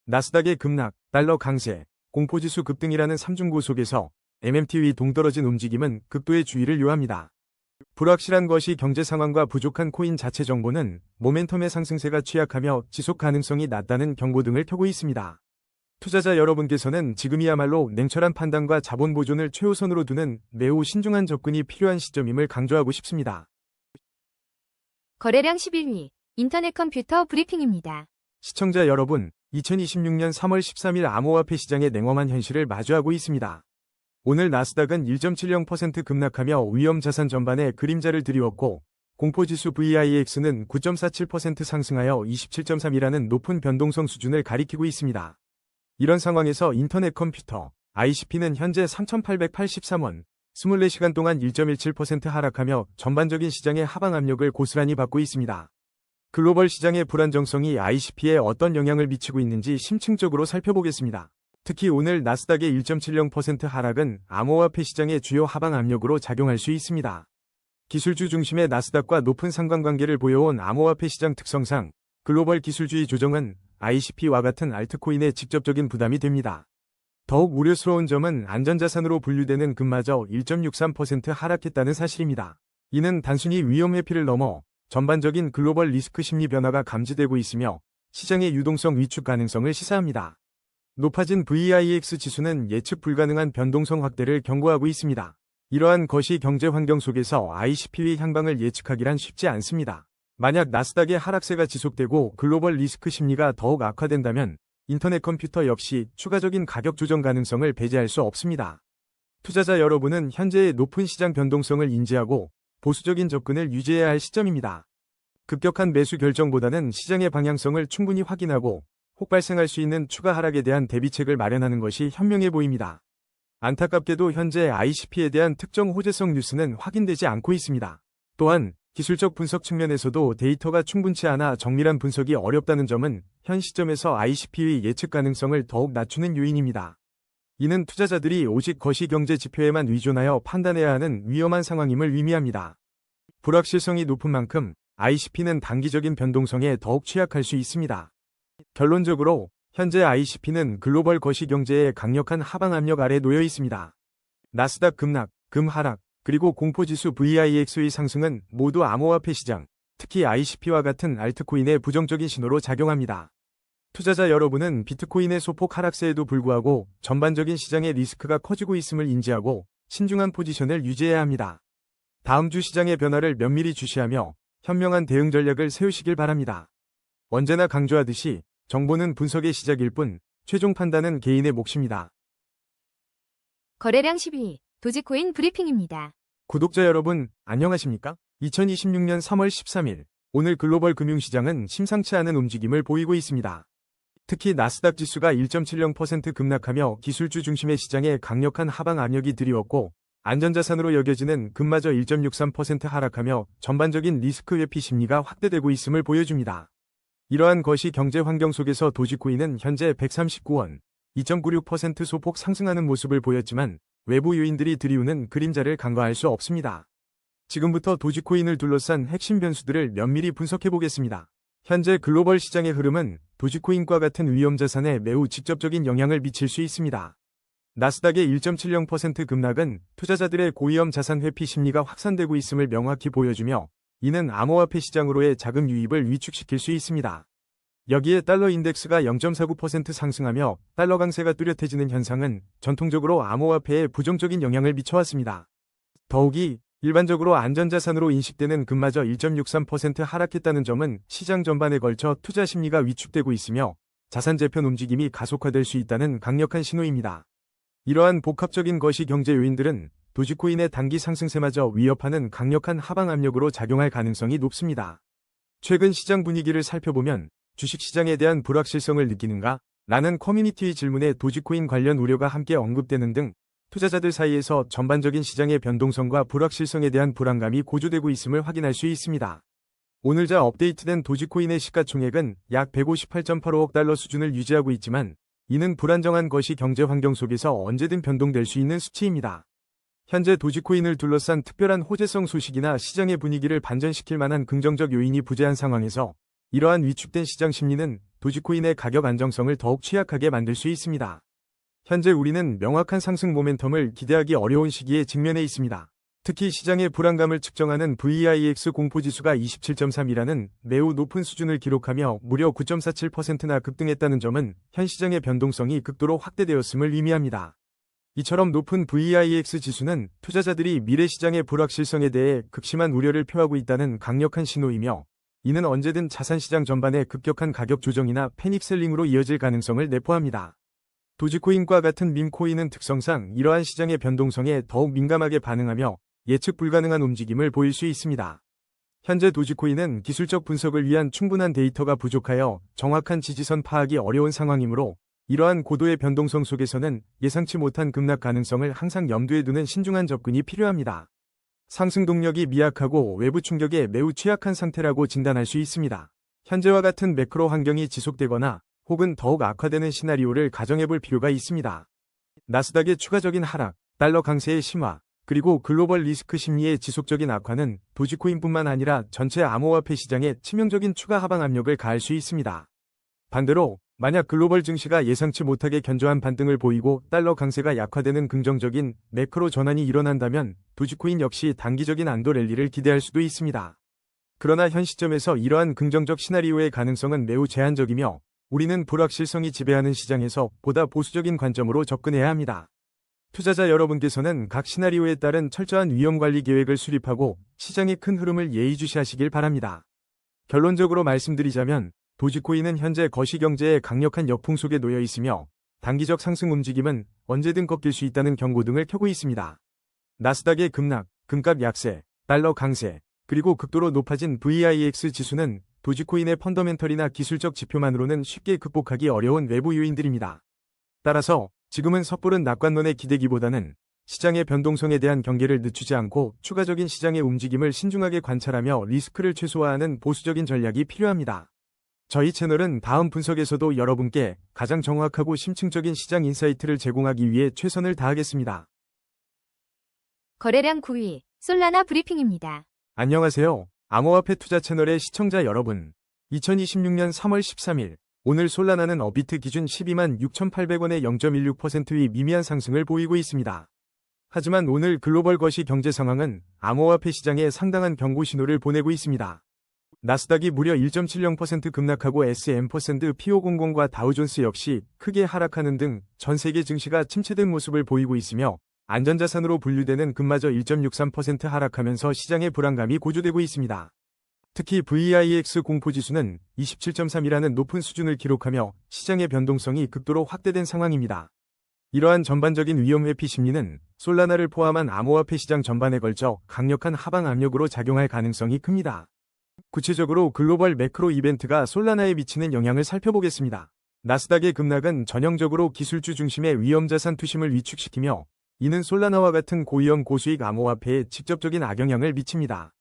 나스닥의 급락, 달러 강세, 공포지수 급등이라는 삼중고 속에서 MMT의 동떨어진 움직임은 극도의 주의를 요합니다. 불확실한 것이 경제 상황과 부족한 코인 자체 정보는 모멘텀의 상승세가 취약하며 지속 가능성이 낮다는 경고 등을 켜고 있습니다. 투자자 여러분께서는 지금이야말로 냉철한 판단과 자본 보존을 최우선으로 두는 매우 신중한 접근이 필요한 시점임을 강조하고 싶습니다. 거래량 11위 인터넷 컴퓨터 브리핑입니다. 시청자 여러분, 2026년 3월 13일 암호화폐 시장의 냉엄한 현실을 마주하고 있습니다. 오늘 나스닥은 1.70% 급락하며 위험 자산 전반에 그림자를 드리웠고 공포지수 VIX는 9.47% 상승하여 27.3이라는 높은 변동성 수준을 가리키고 있습니다. 이런 상황에서 인터넷 컴퓨터 ICP는 현재 3,883원, 24시간 동안 1.17% 하락하며 전반적인 시장의 하방 압력을 고스란히 받고 있습니다. 글로벌 시장의 불안정성이 ICP에 어떤 영향을 미치고 있는지 심층적으로 살펴보겠습니다. 특히 오늘 나스닥의 1.70% 하락은 암호화폐 시장의 주요 하방 압력으로 작용할 수 있습니다. 기술주 중심의 나스닥과 높은 상관관계를 보여온 암호화폐 시장 특성상 글로벌 기술주의 조정은 ICP와 같은 알트코인에 직접적인 부담이 됩니다. 더욱 우려스러운 점은 안전자산으로 분류되는 금마저 1.63% 하락했다는 사실입니다. 이는 단순히 위험 회피를 넘어 전반적인 글로벌 리스크 심리 변화가 감지되고 있으며 시장의 유동성 위축 가능성을 시사합니다. 높아진 VIX 지수는 예측 불가능한 변동성 확대를 경고하고 있습니다. 이러한 거시 경제 환경 속에서 ICP의 향방을 예측하기란 쉽지 않습니다. 만약 나스닥의 하락세가 지속되고 글로벌 리스크 심리가 더욱 악화된다면 인터넷 컴퓨터 역시 추가적인 가격 조정 가능성을 배제할 수 없습니다. 투자자 여러분은 현재의 높은 시장 변동성을 인지하고 보수적인 접근을 유지해야 할 시점입니다. 급격한 매수 결정보다는 시장의 방향성을 충분히 확인하고 혹 발생할 수 있는 추가 하락에 대한 대비책을 마련하는 것이 현명해 보입니다. 안타깝게도 현재 ICP에 대한 특정 호재성 뉴스는 확인되지 않고 있습니다. 또한 기술적 분석 측면에서도 데이터가 충분치 않아 정밀한 분석이 어렵다는 점은 현 시점에서 ICP의 예측 가능성을 더욱 낮추는 요인입니다. 이는 투자자들이 오직 거시경제 지표에만 의존하여 판단해야 하는 위험한 상황임을 의미합니다. 불확실성이 높은 만큼 ICP는 단기적인 변동성에 더욱 취약할 수 있습니다. 결론적으로 현재 ICP는 글로벌 거시경제의 강력한 하방 압력 아래 놓여 있습니다. 나스닥 급락, 금 하락, 그리고 공포지수 VIX의 상승은 모두 암호화폐 시장, 특히 ICP와 같은 알트코인의 부정적인 신호로 작용합니다. 투자자 여러분은 비트코인의 소폭 하락세에도 불구하고 전반적인 시장의 리스크가 커지고 있음을 인지하고 신중한 포지션을 유지해야 합니다. 다음 주 시장의 변화를 면밀히 주시하며 현명한 대응 전략을 세우시길 바랍니다. 언제나 강조하듯이 정보는 분석의 시작일 뿐 최종 판단은 개인의 몫입니다. 거래량 12위 도지코인 브리핑입니다. 구독자 여러분, 안녕하십니까? 2026년 3월 13일, 오늘 글로벌 금융시장은 심상치 않은 움직임을 보이고 있습니다. 특히 나스닥 지수가 1.70% 급락하며 기술주 중심의 시장에 강력한 하방 압력이 드리웠고, 안전자산으로 여겨지는 금마저 1.63% 하락하며 전반적인 리스크 회피 심리가 확대되고 있음을 보여줍니다. 이러한 거시 경제 환경 속에서 도지코인은 현재 139원, 2.96% 소폭 상승하는 모습을 보였지만 외부 요인들이 들이우는 그림자를 간과할 수 없습니다. 지금부터 도지코인을 둘러싼 핵심 변수들을 면밀히 분석해 보겠습니다. 현재 글로벌 시장의 흐름은 도지코인과 같은 위험자산에 매우 직접적인 영향을 미칠 수 있습니다. 나스닥의 1.70% 급락은 투자자들의 고위험 자산 회피 심리가 확산되고 있음을 명확히 보여주며 이는 암호화폐 시장으로의 자금 유입을 위축시킬 수 있습니다. 여기에 달러 인덱스가 0.49% 상승하며 달러 강세가 뚜렷해지는 현상은 전통적으로 암호화폐에 부정적인 영향을 미쳐왔습니다. 더욱이 일반적으로 안전자산으로 인식되는 금마저 1.63% 하락했다는 점은 시장 전반에 걸쳐 투자 심리가 위축되고 있으며 자산 재편 움직임이 가속화될 수 있다는 강력한 신호입니다. 이러한 복합적인 거시 경제 요인들은 도지코인의 단기 상승세마저 위협하는 강력한 하방 압력으로 작용할 가능성이 높습니다. 최근 시장 분위기를 살펴보면 주식시장에 대한 불확실성을 느끼는가? 라는 커뮤니티의 질문에 도지코인 관련 우려가 함께 언급되는 등 투자자들 사이에서 전반적인 시장의 변동성과 불확실성에 대한 불안감이 고조되고 있음을 확인할 수 있습니다. 오늘자 업데이트된 도지코인의 시가총액은 약 158.85억 달러 수준을 유지하고 있지만 이는 불안정한 거시 경제 환경 속에서 언제든 변동될 수 있는 수치입니다. 현재 도지코인을 둘러싼 특별한 호재성 소식이나 시장의 분위기를 반전시킬 만한 긍정적 요인이 부재한 상황에서 이러한 위축된 시장 심리는 도지코인의 가격 안정성을 더욱 취약하게 만들 수 있습니다. 현재 우리는 명확한 상승 모멘텀을 기대하기 어려운 시기에 직면해 있습니다. 특히 시장의 불안감을 측정하는 VIX 공포지수가 27.3이라는 매우 높은 수준을 기록하며 무려 9.47%나 급등했다는 점은 현 시장의 변동성이 극도로 확대되었음을 의미합니다. 이처럼 높은 VIX 지수는 투자자들이 미래 시장의 불확실성에 대해 극심한 우려를 표하고 있다는 강력한 신호이며 이는 언제든 자산시장 전반의 급격한 가격 조정이나 패닉셀링으로 이어질 가능성을 내포합니다. 도지코인과 같은 밈코인은 특성상 이러한 시장의 변동성에 더욱 민감하게 반응하며 예측 불가능한 움직임을 보일 수 있습니다. 현재 도지코인은 기술적 분석을 위한 충분한 데이터가 부족하여 정확한 지지선 파악이 어려운 상황이므로 이러한 고도의 변동성 속에서는 예상치 못한 급락 가능성을 항상 염두에 두는 신중한 접근이 필요합니다. 상승 동력이 미약하고 외부 충격에 매우 취약한 상태라고 진단할 수 있습니다. 현재와 같은 매크로 환경이 지속되거나 혹은 더욱 악화되는 시나리오를 가정해 볼 필요가 있습니다. 나스닥의 추가적인 하락, 달러 강세의 심화, 그리고 글로벌 리스크 심리의 지속적인 악화는 도지코인뿐만 아니라 전체 암호화폐 시장에 치명적인 추가 하방 압력을 가할 수 있습니다. 반대로 만약 글로벌 증시가 예상치 못하게 견조한 반등을 보이고 달러 강세가 약화되는 긍정적인 매크로 전환이 일어난다면 도지코인 역시 단기적인 안도 랠리를 기대할 수도 있습니다. 그러나 현 시점에서 이러한 긍정적 시나리오의 가능성은 매우 제한적이며 우리는 불확실성이 지배하는 시장에서 보다 보수적인 관점으로 접근해야 합니다. 투자자 여러분께서는 각 시나리오에 따른 철저한 위험관리 계획을 수립하고 시장의 큰 흐름을 예의주시하시길 바랍니다. 결론적으로 말씀드리자면 도지코인은 현재 거시경제의 강력한 역풍 속에 놓여 있으며 단기적 상승 움직임은 언제든 꺾일 수 있다는 경고 등을 켜고 있습니다. 나스닥의 급락, 금값 약세, 달러 강세, 그리고 극도로 높아진 VIX 지수는 도지코인의 펀더멘털이나 기술적 지표만으로는 쉽게 극복하기 어려운 외부 요인들입니다. 따라서 지금은 섣부른 낙관론에 기대기보다는 시장의 변동성에 대한 경계를 늦추지 않고 추가적인 시장의 움직임을 신중하게 관찰하며 리스크를 최소화하는 보수적인 전략이 필요합니다. 저희 채널은 다음 분석에서도 여러분께 가장 정확하고 심층적인 시장 인사이트를 제공하기 위해 최선을 다하겠습니다. 거래량 9위, 솔라나 브리핑입니다. 안녕하세요. 암호화폐 투자 채널의 시청자 여러분. 2026년 3월 13일, 오늘 솔라나는 업비트 기준 12만 6,800원의 0.16%의 미미한 상승을 보이고 있습니다. 하지만 오늘 글로벌 거시 경제 상황은 암호화폐 시장에 상당한 경고 신호를 보내고 있습니다. 나스닥이 무려 1.70% 급락하고 S&P500과 다우존스 역시 크게 하락하는 등 전 세계 증시가 침체된 모습을 보이고 있으며 안전자산으로 분류되는 금마저 1.63% 하락하면서 시장의 불안감이 고조되고 있습니다. 특히 VIX 공포지수는 27.3이라는 높은 수준을 기록하며 시장의 변동성이 극도로 확대된 상황입니다. 이러한 전반적인 위험 회피 심리는 솔라나를 포함한 암호화폐 시장 전반에 걸쳐 강력한 하방 압력으로 작용할 가능성이 큽니다. 구체적으로 글로벌 매크로 이벤트가 솔라나에 미치는 영향을 살펴보겠습니다. 나스닥의 급락은 전형적으로 기술주 중심의 위험자산 투심을 위축시키며 이는 솔라나와 같은 고위험 고수익 암호화폐에 직접적인 악영향을 미칩니다.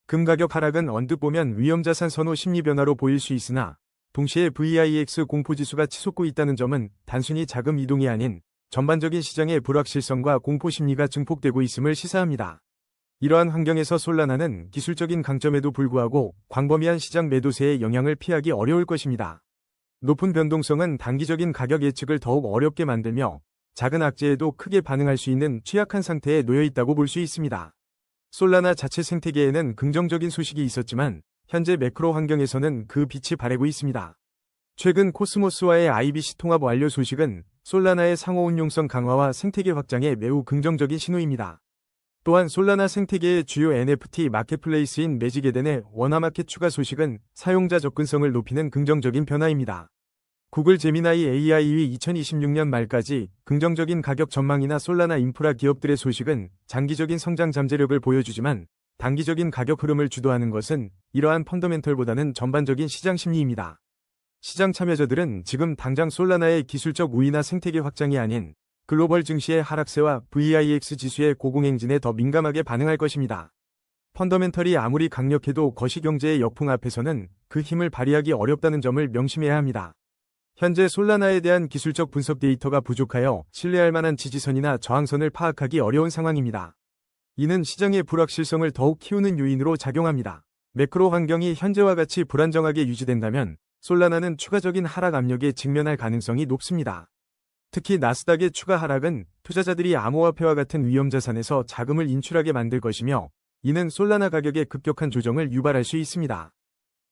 금 가격 하락은 언뜻 보면 위험자산 선호 심리 변화로 보일 수 있으나 동시에 VIX 공포지수가 치솟고 있다는 점은 단순히 자금 이동이 아닌 전반적인 시장의 불확실성과 공포 심리가 증폭되고 있음을 시사합니다. 이러한 환경에서 솔라나는 기술적인 강점에도 불구하고 광범위한 시장 매도세의 영향을 피하기 어려울 것입니다. 높은 변동성은 단기적인 가격 예측을 더욱 어렵게 만들며 작은 악재에도 크게 반응할 수 있는 취약한 상태에 놓여 있다고 볼 수 있습니다. 솔라나 자체 생태계에는 긍정적인 소식이 있었지만 현재 매크로 환경에서는 그 빛이 바래고 있습니다. 최근 코스모스와의 IBC 통합 완료 소식은 솔라나의 상호 운용성 강화와 생태계 확장에 매우 긍정적인 신호입니다. 또한 솔라나 생태계의 주요 NFT 마켓플레이스인 매직에덴의 원화마켓 추가 소식은 사용자 접근성을 높이는 긍정적인 변화입니다. 구글 제미나이 AI의 2026년 말까지 긍정적인 가격 전망이나 솔라나 인프라 기업들의 소식은 장기적인 성장 잠재력을 보여주지만 단기적인 가격 흐름을 주도하는 것은 이러한 펀더멘털보다는 전반적인 시장 심리입니다. 시장 참여자들은 지금 당장 솔라나의 기술적 우위나 생태계 확장이 아닌 글로벌 증시의 하락세와 VIX 지수의 고공행진에 더 민감하게 반응할 것입니다. 펀더멘털이 아무리 강력해도 거시경제의 역풍 앞에서는 그 힘을 발휘하기 어렵다는 점을 명심해야 합니다. 현재 솔라나에 대한 기술적 분석 데이터가 부족하여 신뢰할 만한 지지선이나 저항선을 파악하기 어려운 상황입니다. 이는 시장의 불확실성을 더욱 키우는 요인으로 작용합니다. 매크로 환경이 현재와 같이 불안정하게 유지된다면 솔라나는 추가적인 하락 압력에 직면할 가능성이 높습니다. 특히 나스닥의 추가 하락은 투자자들이 암호화폐와 같은 위험자산에서 자금을 인출하게 만들 것이며 이는 솔라나 가격의 급격한 조정을 유발할 수 있습니다.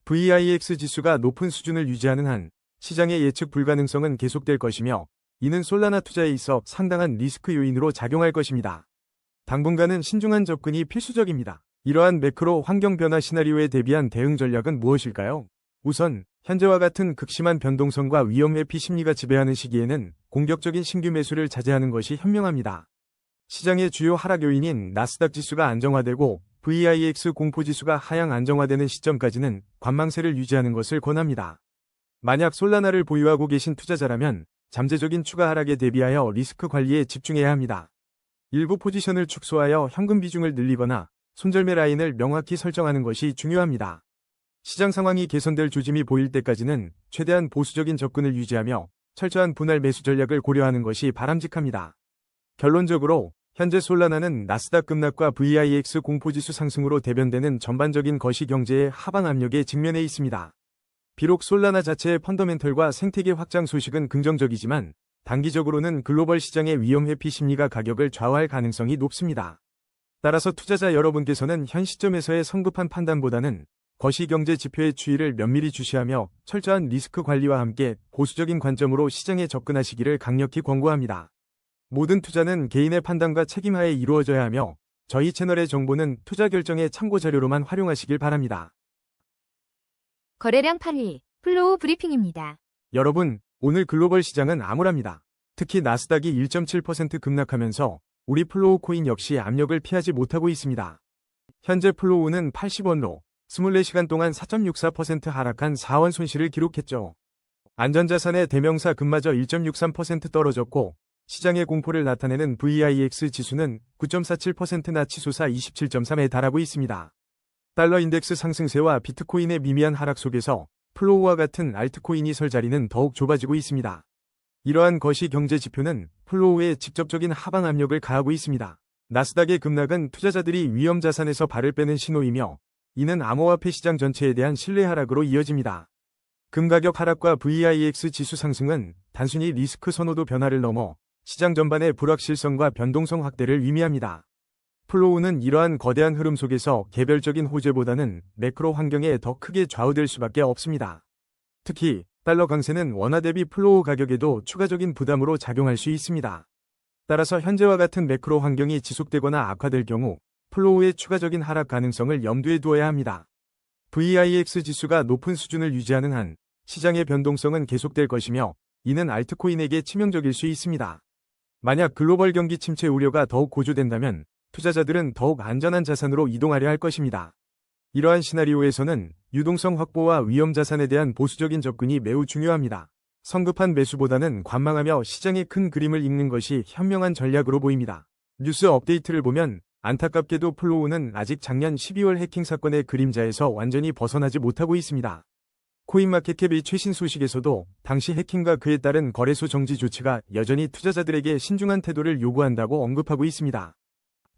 VIX 지수가 높은 수준을 유지하는 한 시장의 예측 불가능성은 계속될 것이며 이는 솔라나 투자에 있어 상당한 리스크 요인으로 작용할 것입니다. 당분간은 신중한 접근이 필수적입니다. 이러한 매크로 환경 변화 시나리오에 대비한 대응 전략은 무엇일까요? 우선 현재와 같은 극심한 변동성과 위험 회피 심리가 지배하는 시기에는 공격적인 신규 매수를 자제하는 것이 현명합니다. 시장의 주요 하락 요인인 나스닥 지수가 안정화되고 VIX 공포지수가 하향 안정화되는 시점까지는 관망세를 유지하는 것을 권합니다. 만약 솔라나를 보유하고 계신 투자자라면 잠재적인 추가 하락에 대비하여 리스크 관리에 집중해야 합니다. 일부 포지션을 축소하여 현금 비중을 늘리거나 손절매 라인을 명확히 설정하는 것이 중요합니다. 시장 상황이 개선될 조짐이 보일 때까지는 최대한 보수적인 접근을 유지하며 철저한 분할 매수 전략을 고려하는 것이 바람직합니다. 결론적으로 현재 솔라나는 나스닥 급락과 VIX 공포지수 상승으로 대변되는 전반적인 거시경제의 하방 압력에 직면해 있습니다. 비록 솔라나 자체의 펀더멘털과 생태계 확장 소식은 긍정적이지만 단기적으로는 글로벌 시장의 위험 회피 심리가 가격을 좌우할 가능성이 높습니다. 따라서 투자자 여러분께서는 현 시점에서의 성급한 판단보다는 거시경제 지표의 추이를 면밀히 주시하며 철저한 리스크 관리와 함께 보수적인 관점으로 시장에 접근하시기를 강력히 권고합니다. 모든 투자는 개인의 판단과 책임하에 이루어져야 하며 저희 채널의 정보는 투자 결정의 참고 자료로만 활용하시길 바랍니다. 거래량 8위 플로우 브리핑입니다. 여러분, 오늘 글로벌 시장은 암울합니다. 특히 나스닥이 1.7% 급락하면서 우리 플로우 코인 역시 압력을 피하지 못하고 있습니다. 현재 플로우는 80원로 24시간 동안 4.64% 하락한 4원 손실을 기록했죠. 안전자산의 대명사 금마저 1.63% 떨어졌고 시장의 공포를 나타내는 VIX 지수는 9.47%나 치솟아 27.3에 달하고 있습니다. 달러 인덱스 상승세와 비트코인의 미미한 하락 속에서 플로우와 같은 알트코인이 설 자리는 더욱 좁아지고 있습니다. 이러한 거시 경제 지표는 플로우에 직접적인 하방 압력을 가하고 있습니다. 나스닥의 급락은 투자자들이 위험 자산에서 발을 빼는 신호이며 이는 암호화폐 시장 전체에 대한 신뢰 하락으로 이어집니다. 금 가격 하락과 VIX 지수 상승은 단순히 리스크 선호도 변화를 넘어 시장 전반의 불확실성과 변동성 확대를 의미합니다. 플로우는 이러한 거대한 흐름 속에서 개별적인 호재보다는 매크로 환경에 더 크게 좌우될 수밖에 없습니다. 특히 달러 강세는 원화 대비 플로우 가격에도 추가적인 부담으로 작용할 수 있습니다. 따라서 현재와 같은 매크로 환경이 지속되거나 악화될 경우 플로우의 추가적인 하락 가능성을 염두에 두어야 합니다. VIX 지수가 높은 수준을 유지하는 한 시장의 변동성은 계속될 것이며 이는 알트코인에게 치명적일 수 있습니다. 만약 글로벌 경기 침체 우려가 더욱 고조된다면 투자자들은 더욱 안전한 자산으로 이동하려 할 것입니다. 이러한 시나리오에서는 유동성 확보와 위험 자산에 대한 보수적인 접근이 매우 중요합니다. 성급한 매수보다는 관망하며 시장의 큰 그림을 읽는 것이 현명한 전략으로 보입니다. 뉴스 업데이트를 보면 안타깝게도 플로우는 아직 작년 12월 해킹 사건의 그림자에서 완전히 벗어나지 못하고 있습니다. 코인마켓캡의 최신 소식에서도 당시 해킹과 그에 따른 거래소 정지 조치가 여전히 투자자들에게 신중한 태도를 요구한다고 언급하고 있습니다.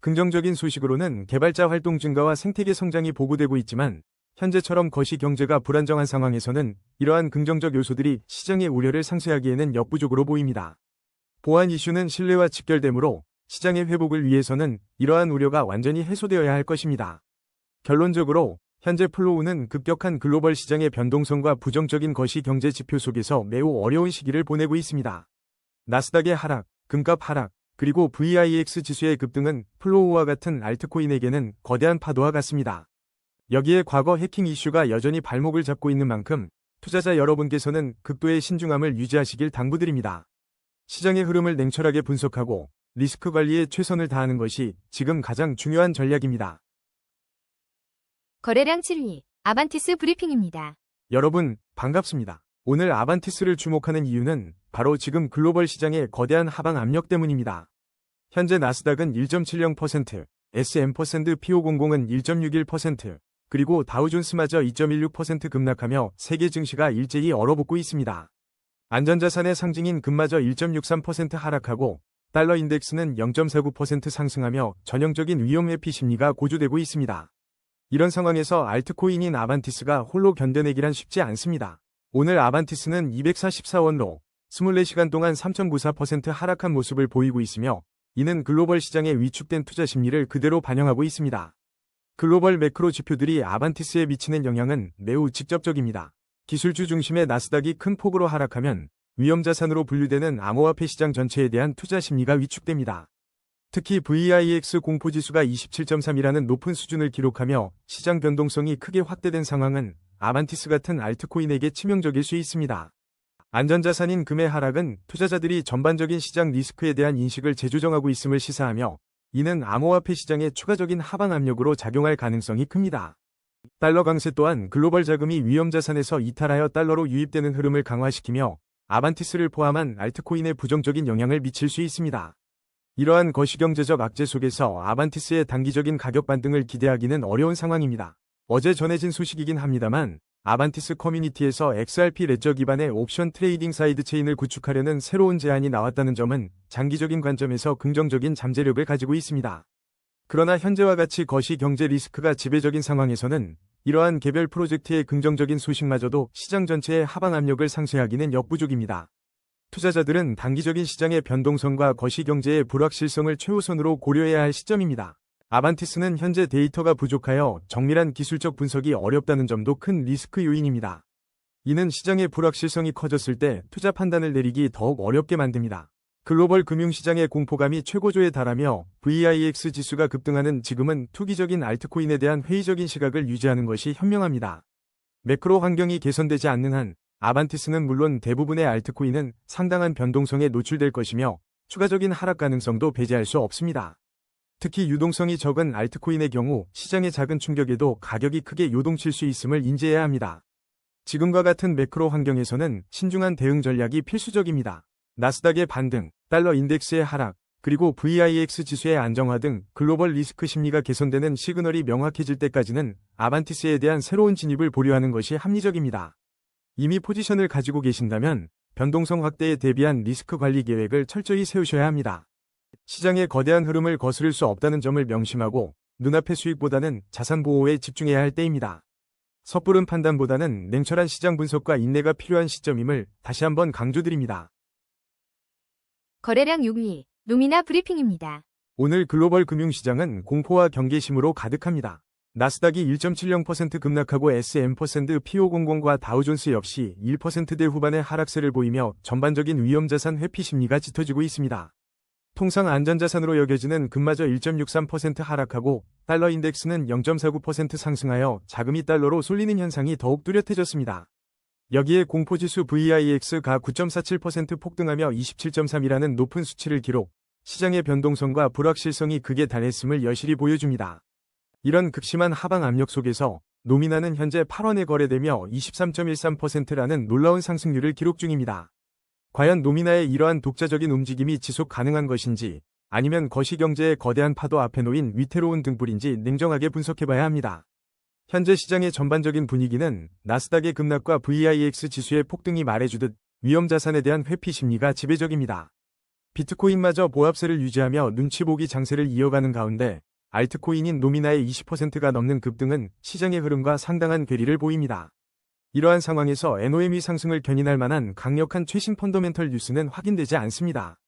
긍정적인 소식으로는 개발자 활동 증가와 생태계 성장이 보고되고 있지만 현재처럼 거시 경제가 불안정한 상황에서는 이러한 긍정적 요소들이 시장의 우려를 상쇄하기에는 역부족으로 보입니다. 보안 이슈는 신뢰와 직결되므로 시장의 회복을 위해서는 이러한 우려가 완전히 해소되어야 할 것입니다. 결론적으로 현재 플로우는 급격한 글로벌 시장의 변동성과 부정적인 거시 경제 지표 속에서 매우 어려운 시기를 보내고 있습니다. 나스닥의 하락, 금값 하락, 그리고 VIX 지수의 급등은 플로우와 같은 알트코인에게는 거대한 파도와 같습니다. 여기에 과거 해킹 이슈가 여전히 발목을 잡고 있는 만큼 투자자 여러분께서는 극도의 신중함을 유지하시길 당부드립니다. 시장의 흐름을 냉철하게 분석하고 리스크 관리에 최선을 다하는 것이 지금 가장 중요한 전략입니다. 거래량 7위, 아반티스 브리핑입니다. 여러분, 반갑습니다. 오늘 아반티스를 주목하는 이유는 바로 지금 글로벌 시장의 거대한 하방 압력 때문입니다. 현재 나스닥은 1.70%, S&P500은 1.61%, 그리고 다우존스마저 2.16% 급락하며 세계 증시가 일제히 얼어붙고 있습니다. 안전자산의 상징인 금마저 1.63% 하락하고 달러 인덱스는 0.49% 상승하며 전형적인 위험 회피 심리가 고조되고 있습니다. 이런 상황에서 알트코인인 아반티스가 홀로 견뎌내기란 쉽지 않습니다. 오늘 아반티스는 244원로 24시간 동안 3.94% 하락한 모습을 보이고 있으며 이는 글로벌 시장의 위축된 투자 심리를 그대로 반영하고 있습니다. 글로벌 매크로 지표들이 아반티스에 미치는 영향은 매우 직접적입니다. 기술주 중심의 나스닥이 큰 폭으로 하락하면 위험자산으로 분류되는 암호화폐 시장 전체에 대한 투자 심리가 위축됩니다. 특히 VIX 공포지수가 27.3이라는 높은 수준을 기록하며 시장 변동성이 크게 확대된 상황은 아반티스 같은 알트코인에게 치명적일 수 있습니다. 안전자산인 금의 하락은 투자자들이 전반적인 시장 리스크에 대한 인식을 재조정하고 있음을 시사하며 이는 암호화폐 시장의 추가적인 하방 압력으로 작용할 가능성이 큽니다. 달러 강세 또한 글로벌 자금이 위험자산에서 이탈하여 달러로 유입되는 흐름을 강화시키며 아반티스를 포함한 알트코인에 부정적인 영향을 미칠 수 있습니다. 이러한 거시경제적 악재 속에서 아반티스의 단기적인 가격 반등을 기대하기는 어려운 상황입니다. 어제 전해진 소식이긴 합니다만 아반티스 커뮤니티에서 XRP 레저 기반의 옵션 트레이딩 사이드 체인을 구축하려는 새로운 제안이 나왔다는 점은 장기적인 관점에서 긍정적인 잠재력을 가지고 있습니다. 그러나 현재와 같이 거시 경제 리스크가 지배적인 상황에서는 이러한 개별 프로젝트의 긍정적인 소식마저도 시장 전체의 하방 압력을 상쇄하기는 역부족입니다. 투자자들은 단기적인 시장의 변동성과 거시 경제의 불확실성을 최우선으로 고려해야 할 시점입니다. 아반티스는 현재 데이터가 부족하여 정밀한 기술적 분석이 어렵다는 점도 큰 리스크 요인입니다. 이는 시장의 불확실성이 커졌을 때 투자 판단을 내리기 더욱 어렵게 만듭니다. 글로벌 금융시장의 공포감이 최고조에 달하며 VIX 지수가 급등하는 지금은 투기적인 알트코인에 대한 회의적인 시각을 유지하는 것이 현명합니다. 매크로 환경이 개선되지 않는 한 아반티스는 물론 대부분의 알트코인은 상당한 변동성에 노출될 것이며 추가적인 하락 가능성도 배제할 수 없습니다. 특히 유동성이 적은 알트코인의 경우 시장의 작은 충격에도 가격이 크게 요동칠 수 있음을 인지해야 합니다. 지금과 같은 매크로 환경에서는 신중한 대응 전략이 필수적입니다. 나스닥의 반등, 달러 인덱스의 하락, 그리고 VIX 지수의 안정화 등 글로벌 리스크 심리가 개선되는 시그널이 명확해질 때까지는 아반티스에 대한 새로운 진입을 보류하는 것이 합리적입니다. 이미 포지션을 가지고 계신다면 변동성 확대에 대비한 리스크 관리 계획을 철저히 세우셔야 합니다. 시장의 거대한 흐름을 거스를 수 없다는 점을 명심하고 눈앞의 수익보다는 자산 보호에 집중해야 할 때입니다. 섣부른 판단보다는 냉철한 시장 분석과 인내가 필요한 시점임을 다시 한번 강조드립니다. 거래량 6위, 루미나 브리핑입니다. 오늘 글로벌 금융시장은 공포와 경계심으로 가득합니다. 나스닥이 1.70% 급락하고 S&P500과 다우존스 역시 1%대 후반의 하락세를 보이며 전반적인 위험자산 회피 심리가 짙어지고 있습니다. 통상 안전자산으로 여겨지는 금마저 1.63% 하락하고 달러 인덱스는 0.49% 상승하여 자금이 달러로 쏠리는 현상이 더욱 뚜렷해졌습니다. 여기에 공포지수 VIX가 9.47% 폭등하며 27.3이라는 높은 수치를 기록, 시장의 변동성과 불확실성이 극에 달했음을 여실히 보여줍니다. 이런 극심한 하방 압력 속에서 노미나는 현재 8원에 거래되며 23.13%라는 놀라운 상승률을 기록 중입니다. 과연 노미나의 이러한 독자적인 움직임이 지속 가능한 것인지 아니면 거시경제의 거대한 파도 앞에 놓인 위태로운 등불인지 냉정하게 분석해봐야 합니다. 현재 시장의 전반적인 분위기는 나스닥의 급락과 VIX 지수의 폭등이 말해주듯 위험 자산에 대한 회피 심리가 지배적입니다. 비트코인마저 보합세를 유지하며 눈치 보기 장세를 이어가는 가운데 알트코인인 노미나의 20%가 넘는 급등은 시장의 흐름과 상당한 괴리를 보입니다. 이러한 상황에서 NOM이 상승을 견인할 만한 강력한 최신 펀더멘털 뉴스는 확인되지 않습니다.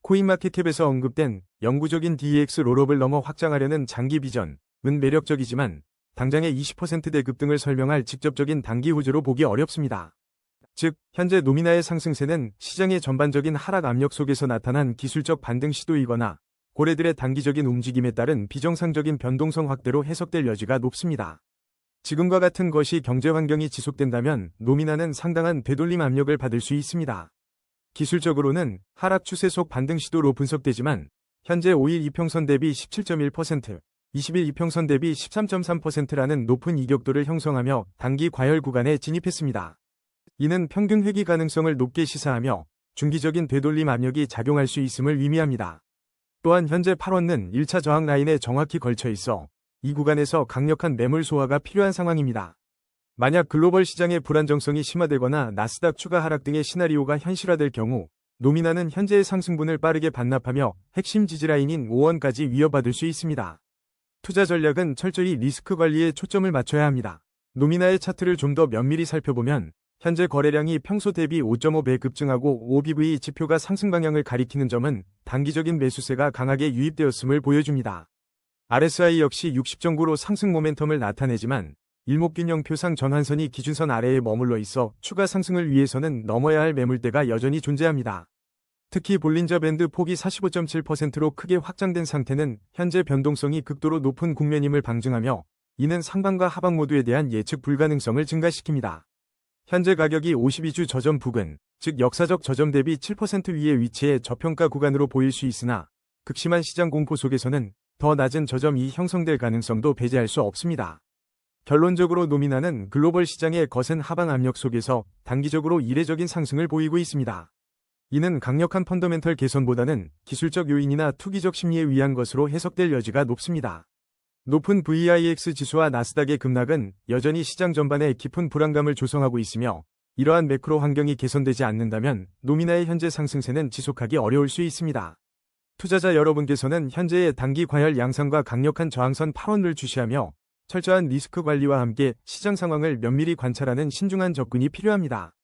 코인마켓캡에서 언급된 영구적인 DEX 롤업을 넘어 확장하려는 장기 비전은 매력적이지만 당장의 20%대 급등을 설명할 직접적인 단기 호재로 보기 어렵습니다. 즉, 현재 노미나의 상승세는 시장의 전반적인 하락 압력 속에서 나타난 기술적 반등 시도이거나 고래들의 단기적인 움직임에 따른 비정상적인 변동성 확대로 해석될 여지가 높습니다. 지금과 같은 것이 경제 환경이 지속된다면 노미나는 상당한 되돌림 압력을 받을 수 있습니다. 기술적으로는 하락 추세 속 반등 시도로 분석되지만 현재 5일 이평선 대비 17.1%, 20일 이평선 대비 13.3%라는 높은 이격도를 형성하며 단기 과열 구간에 진입했습니다. 이는 평균 회귀 가능성을 높게 시사하며 중기적인 되돌림 압력이 작용할 수 있음을 의미합니다. 또한 현재 8원은 1차 저항 라인에 정확히 걸쳐 있어 이 구간에서 강력한 매물 소화가 필요한 상황입니다. 만약 글로벌 시장의 불안정성이 심화되거나 나스닥 추가 하락 등의 시나리오가 현실화될 경우 노미나는 현재의 상승분을 빠르게 반납하며 핵심 지지라인인 5원까지 위협받을 수 있습니다. 투자 전략은 철저히 리스크 관리에 초점을 맞춰야 합니다. 노미나의 차트를 좀 더 면밀히 살펴보면 현재 거래량이 평소 대비 5.5배 급증하고 OBV 지표가 상승 방향을 가리키는 점은 단기적인 매수세가 강하게 유입되었음을 보여줍니다. RSI 역시 60정구로 상승 모멘텀을 나타내지만 일목균형표상 전환선이 기준선 아래에 머물러 있어 추가 상승을 위해서는 넘어야 할 매물대가 여전히 존재합니다. 특히 볼린저 밴드 폭이 45.7%로 크게 확장된 상태는 현재 변동성이 극도로 높은 국면임을 방증하며 이는 상방과 하방 모두에 대한 예측 불가능성을 증가시킵니다. 현재 가격이 52주 저점 부근, 즉 역사적 저점 대비 7% 위에 위치해 저평가 구간으로 보일 수 있으나 극심한 시장 공포 속에서는 더 낮은 저점이 형성될 가능성도 배제할 수 없습니다. 결론적으로 노미나는 글로벌 시장의 거센 하방 압력 속에서 단기적으로 이례적인 상승을 보이고 있습니다. 이는 강력한 펀더멘털 개선보다는 기술적 요인이나 투기적 심리에 의한 것으로 해석될 여지가 높습니다. 높은 VIX 지수와 나스닥의 급락은 여전히 시장 전반에 깊은 불안감을 조성하고 있으며 이러한 매크로 환경이 개선되지 않는다면 노미나의 현재 상승세는 지속하기 어려울 수 있습니다. 투자자 여러분께서는 현재의 단기 과열 양상과 강력한 저항선 8원을 주시하며 철저한 리스크 관리와 함께 시장 상황을 면밀히 관찰하는 신중한 접근이 필요합니다.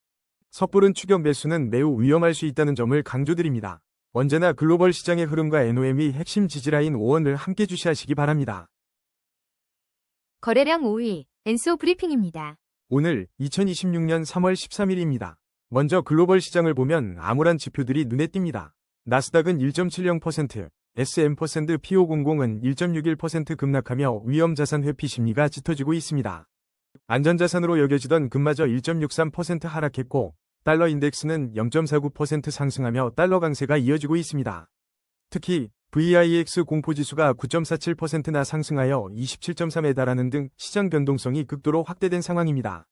섣부른 추격 매수는 매우 위험할 수 있다는 점을 강조드립니다. 언제나 글로벌 시장의 흐름과 NOM이 핵심 지지라인 5원을 함께 주시하시기 바랍니다. 거래량 5위, 엔소 브리핑입니다. 오늘 2026년 3월 13일입니다. 먼저 글로벌 시장을 보면 암울한 지표들이 눈에 띕니다. 나스닥은 1.70%, S&P500은 1.61% 급락하며 위험자산 회피 심리가 짙어지고 있습니다. 안전자산으로 여겨지던 금마저 1.63% 하락했고 달러 인덱스는 0.49% 상승하며 달러 강세가 이어지고 있습니다. 특히 VIX 공포지수가 9.47%나 상승하여 27.3에 달하는 등 시장 변동성이 극도로 확대된 상황입니다.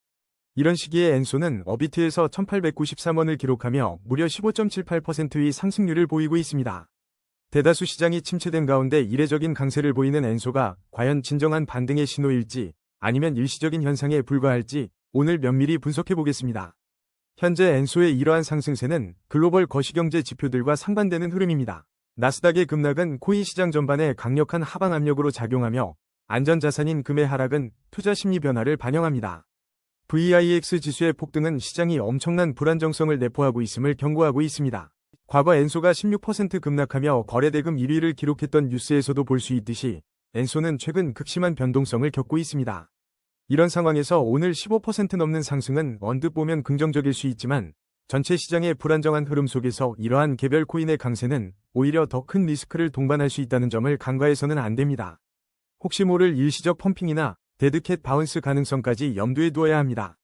이런 시기에 엔소는 어비트에서 1893원을 기록하며 무려 15.78%의 상승률을 보이고 있습니다. 대다수 시장이 침체된 가운데 이례적인 강세를 보이는 엔소가 과연 진정한 반등의 신호일지 아니면 일시적인 현상에 불과할지 오늘 면밀히 분석해 보겠습니다. 현재 엔소의 이러한 상승세는 글로벌 거시경제 지표들과 상반되는 흐름입니다. 나스닥의 급락은 코인 시장 전반에 강력한 하방 압력으로 작용하며 안전자산인 금의 하락은 투자 심리 변화를 반영합니다. VIX 지수의 폭등은 시장이 엄청난 불안정성을 내포하고 있음을 경고하고 있습니다. 과거 엔소가 16% 급락하며 거래대금 1위를 기록했던 뉴스에서도 볼 수 있듯이 엔소는 최근 극심한 변동성을 겪고 있습니다. 이런 상황에서 오늘 15% 넘는 상승은 언뜻 보면 긍정적일 수 있지만 전체 시장의 불안정한 흐름 속에서 이러한 개별 코인의 강세는 오히려 더 큰 리스크를 동반할 수 있다는 점을 간과해서는 안 됩니다. 혹시 모를 일시적 펌핑이나 데드캣 바운스 가능성까지 염두에 두어야 합니다.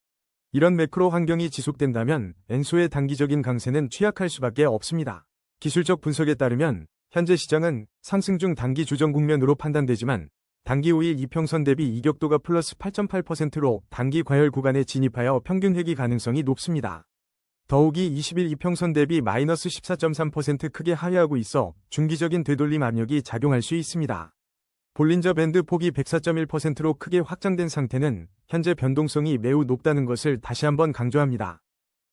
이런 매크로 환경이 지속된다면 엔소의 단기적인 강세는 취약할 수밖에 없습니다. 기술적 분석에 따르면 현재 시장은 상승 중 단기 조정 국면으로 판단되지만 단기 5일 이평선 대비 이격도가 플러스 8.8%로 단기 과열 구간에 진입하여 평균 회귀 가능성이 높습니다. 더욱이 20일 이평선 대비 마이너스 14.3% 크게 하회하고 있어 중기적인 되돌림 압력이 작용할 수 있습니다. 볼린저 밴드 폭이 104.1%로 크게 확장된 상태는 현재 변동성이 매우 높다는 것을 다시 한번 강조합니다.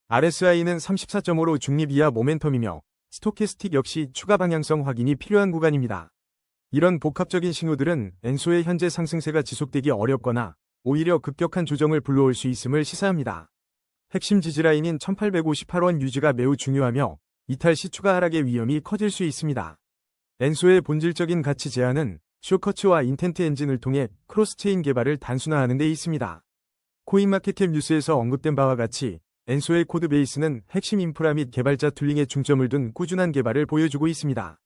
RSI는 34.5로 중립 이하 모멘텀이며 스토캐스틱 역시 추가 방향성 확인이 필요한 구간입니다. 이런 복합적인 신호들은 엔소의 현재 상승세가 지속되기 어렵거나 오히려 급격한 조정을 불러올 수 있음을 시사합니다. 핵심 지지라인인 1858원 유지가 매우 중요하며 이탈 시 추가 하락의 위험이 커질 수 있습니다. 엔소의 본질적인 가치 제한은 쇼커츠와 인텐트 엔진을 통해 크로스체인 개발을 단순화하는 데 있습니다. 코인마켓캡 뉴스에서 언급된 바와 같이 엔소의 코드 베이스는 핵심 인프라 및 개발자 툴링에 중점을 둔 꾸준한 개발을 보여주고 있습니다.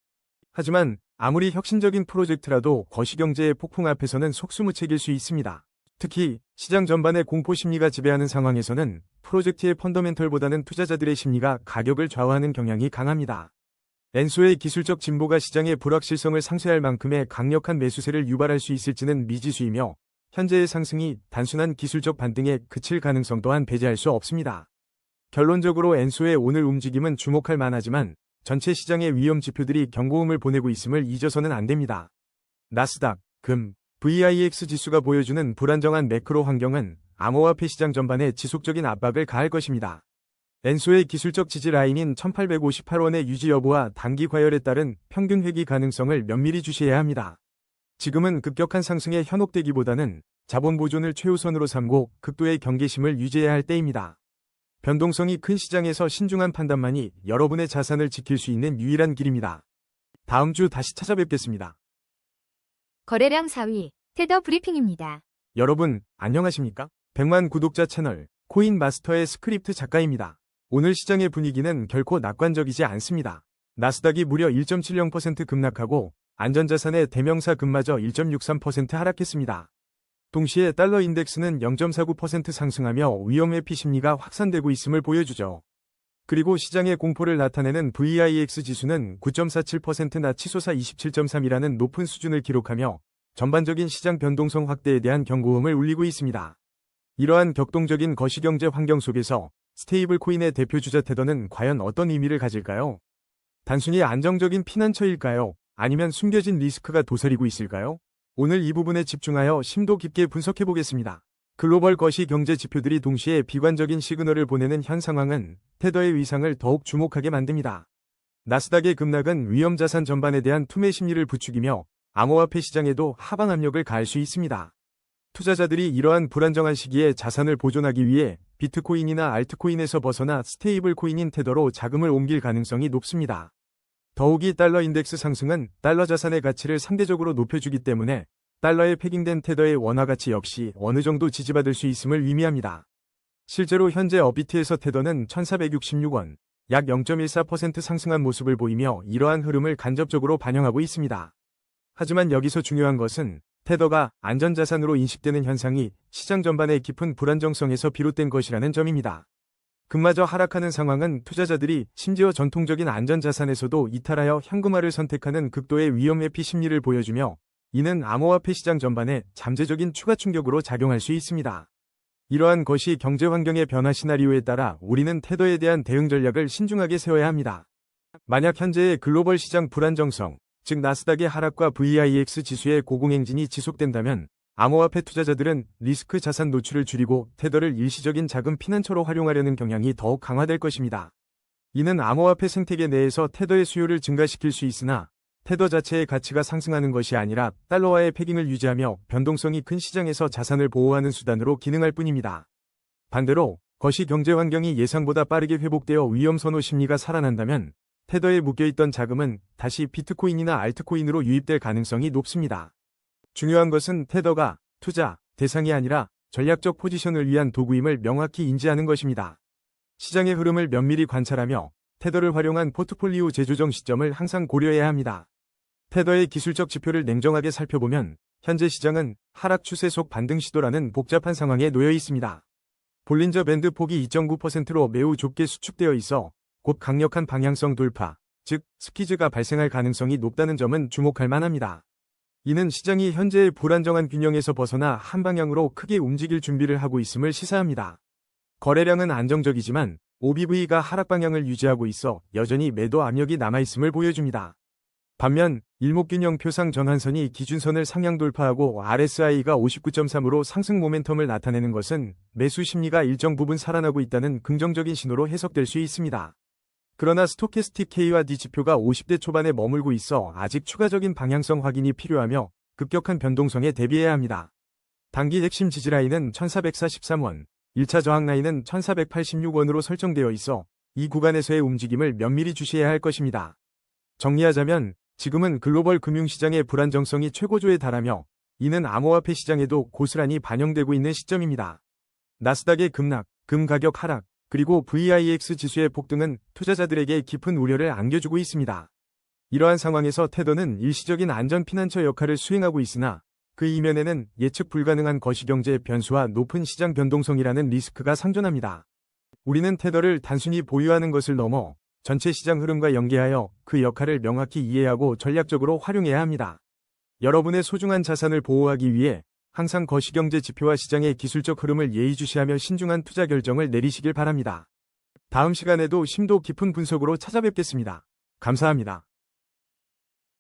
하지만 아무리 혁신적인 프로젝트라도 거시경제의 폭풍 앞에서는 속수무책일 수 있습니다. 특히 시장 전반의 공포 심리가 지배하는 상황에서는 프로젝트의 펀더멘털보다는 투자자들의 심리가 가격을 좌우하는 경향이 강합니다. 엔소의 기술적 진보가 시장의 불확실성을 상쇄할 만큼의 강력한 매수세를 유발할 수 있을지는 미지수이며 현재의 상승이 단순한 기술적 반등에 그칠 가능성 또한 배제할 수 없습니다. 결론적으로 엔소의 오늘 움직임은 주목할 만하지만 전체 시장의 위험 지표들이 경고음을 보내고 있음을 잊어서는 안 됩니다. 나스닥, 금, VIX 지수가 보여주는 불안정한 매크로 환경은 암호화폐 시장 전반에 지속적인 압박을 가할 것입니다. 엔소의 기술적 지지 라인인 1858원의 유지 여부와 단기 과열에 따른 평균 회귀 가능성을 면밀히 주시해야 합니다. 지금은 급격한 상승에 현혹되기보다는 자본 보존을 최우선으로 삼고 극도의 경계심을 유지해야 할 때입니다. 변동성이 큰 시장에서 신중한 판단만이 여러분의 자산을 지킬 수 있는 유일한 길입니다. 다음 주 다시 찾아뵙겠습니다. 거래량 4위, 테더 브리핑입니다. 여러분, 안녕하십니까? 100만 구독자 채널, 코인 마스터의 스크립트 작가입니다. 오늘 시장의 분위기는 결코 낙관적이지 않습니다. 나스닥이 무려 1.70% 급락하고 안전자산의 대명사 금마저 1.63% 하락했습니다. 동시에 달러 인덱스는 0.49% 상승하며 위험회피 심리가 확산되고 있음을 보여주죠. 그리고 시장의 공포를 나타내는 VIX 지수는 9.47%나 치솟아 27.3이라는 높은 수준을 기록하며 전반적인 시장 변동성 확대에 대한 경고음을 울리고 있습니다. 이러한 격동적인 거시경제 환경 속에서 스테이블 코인의 대표주자 테더는 과연 어떤 의미를 가질까요? 단순히 안정적인 피난처일까요? 아니면 숨겨진 리스크가 도사리고 있을까요? 오늘 이 부분에 집중하여 심도 깊게 분석해보겠습니다. 글로벌 거시경제 지표들이 동시에 비관적인 시그널을 보내는 현 상황은 테더의 위상을 더욱 주목하게 만듭니다. 나스닥의 급락은 위험자산 전반에 대한 투매 심리를 부추기며 암호화폐 시장에도 하방 압력을 가할 수 있습니다. 투자자들이 이러한 불안정한 시기에 자산을 보존하기 위해 비트코인이나 알트코인에서 벗어나 스테이블 코인인 테더로 자금을 옮길 가능성이 높습니다. 더욱이 달러 인덱스 상승은 달러 자산의 가치를 상대적으로 높여주기 때문에 달러에 패깅된 테더의 원화 가치 역시 어느 정도 지지받을 수 있음을 의미합니다. 실제로 현재 업비트에서 테더는 1466원, 약 0.14% 상승한 모습을 보이며 이러한 흐름을 간접적으로 반영하고 있습니다. 하지만 여기서 중요한 것은 테더가 안전자산으로 인식되는 현상이 시장 전반의 깊은 불안정성에서 비롯된 것이라는 점입니다. 금마저 하락하는 상황은 투자자들이 심지어 전통적인 안전자산에서도 이탈하여 현금화를 선택하는 극도의 위험회피 심리를 보여주며 이는 암호화폐 시장 전반에 잠재적인 추가 충격으로 작용할 수 있습니다. 이러한 것이 경제 환경의 변화 시나리오에 따라 우리는 테더에 대한 대응 전략을 신중하게 세워야 합니다. 만약 현재의 글로벌 시장 불안정성, 즉 나스닥의 하락과 VIX 지수의 고공행진이 지속된다면 암호화폐 투자자들은 리스크 자산 노출을 줄이고 테더를 일시적인 자금 피난처로 활용하려는 경향이 더욱 강화될 것입니다. 이는 암호화폐 생태계 내에서 테더의 수요를 증가시킬 수 있으나 테더 자체의 가치가 상승하는 것이 아니라 달러와의 패깅을 유지하며 변동성이 큰 시장에서 자산을 보호하는 수단으로 기능할 뿐입니다. 반대로 거시 경제 환경이 예상보다 빠르게 회복되어 위험 선호 심리가 살아난다면 테더에 묶여있던 자금은 다시 비트코인이나 알트코인으로 유입될 가능성이 높습니다. 중요한 것은 테더가 투자 대상이 아니라 전략적 포지션을 위한 도구임을 명확히 인지하는 것입니다. 시장의 흐름을 면밀히 관찰하며 테더를 활용한 포트폴리오 재조정 시점을 항상 고려해야 합니다. 테더의 기술적 지표를 냉정하게 살펴보면 현재 시장은 하락 추세 속 반등 시도라는 복잡한 상황에 놓여 있습니다. 볼린저 밴드 폭이 2.9%로 매우 좁게 수축되어 있어 곧 강력한 방향성 돌파, 즉 스퀴즈가 발생할 가능성이 높다는 점은 주목할 만합니다. 이는 시장이 현재의 불안정한 균형에서 벗어나 한 방향으로 크게 움직일 준비를 하고 있음을 시사합니다. 거래량은 안정적이지만 OBV가 하락 방향을 유지하고 있어 여전히 매도 압력이 남아있음을 보여줍니다. 반면 일목균형 표상 전환선이 기준선을 상향 돌파하고 RSI가 59.3으로 상승 모멘텀을 나타내는 것은 매수 심리가 일정 부분 살아나고 있다는 긍정적인 신호로 해석될 수 있습니다. 그러나 스토캐스틱 K와 D 지표가 50대 초반에 머물고 있어 아직 추가적인 방향성 확인이 필요하며 급격한 변동성에 대비해야 합니다. 단기 핵심 지지라인은 1443원, 1차 저항 라인은 1486원으로 설정되어 있어 이 구간에서의 움직임을 면밀히 주시해야 할 것입니다. 정리하자면 지금은 글로벌 금융시장의 불안정성이 최고조에 달하며 이는 암호화폐 시장에도 고스란히 반영되고 있는 시점입니다. 나스닥의 급락, 금 가격 하락, 그리고 VIX 지수의 폭등은 투자자들에게 깊은 우려를 안겨주고 있습니다. 이러한 상황에서 테더는 일시적인 안전 피난처 역할을 수행하고 있으나 그 이면에는 예측 불가능한 거시경제 변수와 높은 시장 변동성이라는 리스크가 상존합니다. 우리는 테더를 단순히 보유하는 것을 넘어 전체 시장 흐름과 연계하여 그 역할을 명확히 이해하고 전략적으로 활용해야 합니다. 여러분의 소중한 자산을 보호하기 위해 항상 거시경제 지표와 시장의 기술적 흐름을 예의주시하며 신중한 투자 결정을 내리시길 바랍니다. 다음 시간에도 심도 깊은 분석으로 찾아뵙겠습니다. 감사합니다.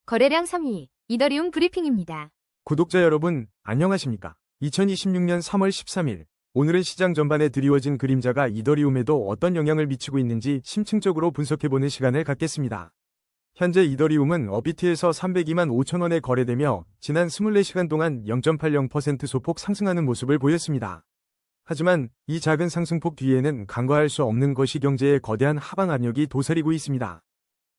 거래량 3위, 이더리움 브리핑입니다. 구독자 여러분, 안녕하십니까? 2026년 3월 13일, 오늘은 시장 전반에 드리워진 그림자가 이더리움에도 어떤 영향을 미치고 있는지 심층적으로 분석해보는 시간을 갖겠습니다. 현재 이더리움은 업비트에서 302만 5천원에 거래되며 지난 24시간 동안 0.80% 소폭 상승하는 모습을 보였습니다. 하지만 이 작은 상승폭 뒤에는 간과할 수 없는 거시경제의 거대한 하방 압력이 도사리고 있습니다.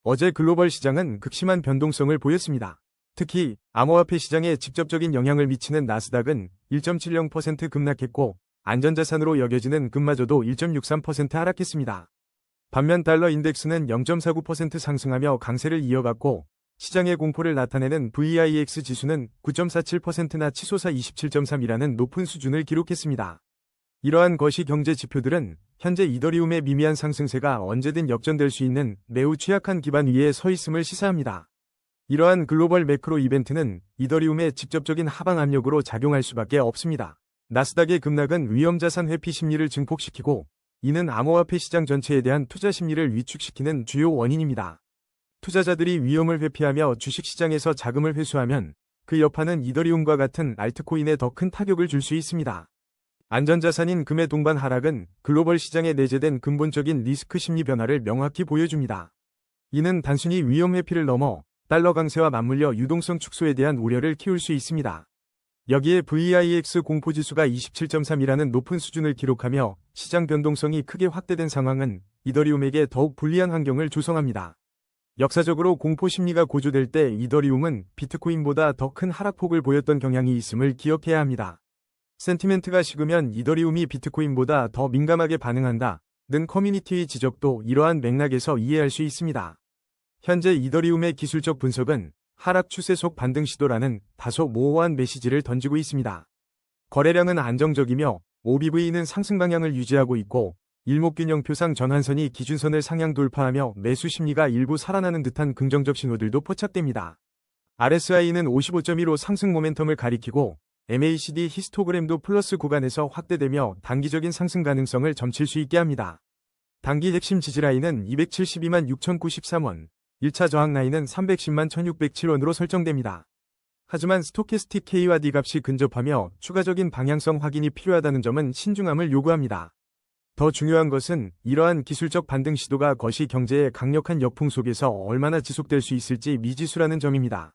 어제 글로벌 시장은 극심한 변동성을 보였습니다. 특히 암호화폐 시장에 직접적인 영향을 미치는 나스닥은 1.70% 급락했고 안전자산으로 여겨지는 금마저도 1.63% 하락했습니다. 반면 달러 인덱스는 0.49% 상승하며 강세를 이어갔고 시장의 공포를 나타내는 VIX 지수는 9.47%나 치솟아 27.3이라는 높은 수준을 기록했습니다. 이러한 거시경제 지표들은 현재 이더리움의 미미한 상승세가 언제든 역전될 수 있는 매우 취약한 기반 위에 서 있음을 시사합니다. 이러한 글로벌 매크로 이벤트는 이더리움의 직접적인 하방 압력으로 작용할 수밖에 없습니다. 나스닥의 급락은 위험자산 회피 심리를 증폭시키고 이는 암호화폐 시장 전체에 대한 투자 심리를 위축시키는 주요 원인입니다. 투자자들이 위험을 회피하며 주식시장에서 자금을 회수하면 그 여파는 이더리움과 같은 알트코인에 더 큰 타격을 줄 수 있습니다. 안전자산인 금의 동반 하락은 글로벌 시장에 내재된 근본적인 리스크 심리 변화를 명확히 보여줍니다. 이는 단순히 위험 회피를 넘어 달러 강세와 맞물려 유동성 축소에 대한 우려를 키울 수 있습니다. 여기에 VIX 공포지수가 27.3이라는 높은 수준을 기록하며 시장 변동성이 크게 확대된 상황은 이더리움에게 더욱 불리한 환경을 조성합니다. 역사적으로 공포 심리가 고조될 때 이더리움은 비트코인보다 더 큰 하락폭을 보였던 경향이 있음을 기억해야 합니다. 센티멘트가 식으면 이더리움이 비트코인보다 더 민감하게 반응한다 는 커뮤니티의 지적도 이러한 맥락에서 이해할 수 있습니다. 현재 이더리움의 기술적 분석은 하락 추세 속 반등 시도라는 다소 모호한 메시지를 던지고 있습니다. 거래량은 안정적이며 OBV는 상승 방향을 유지하고 있고 일목균형 표상 전환선이 기준선을 상향 돌파하며 매수 심리가 일부 살아나는 듯한 긍정적 신호들도 포착됩니다. RSI는 55.1로 상승 모멘텀을 가리키고 MACD 히스토그램도 플러스 구간에서 확대되며 단기적인 상승 가능성을 점칠 수 있게 합니다. 단기 핵심 지지라인은 272만 6,093원, 1차 저항 라인은 310만 1,607원으로 설정됩니다. 하지만 스토캐스틱 K와 D 값이 근접하며 추가적인 방향성 확인이 필요하다는 점은 신중함을 요구합니다. 더 중요한 것은 이러한 기술적 반등 시도가 거시경제의 강력한 역풍 속에서 얼마나 지속될 수 있을지 미지수라는 점입니다.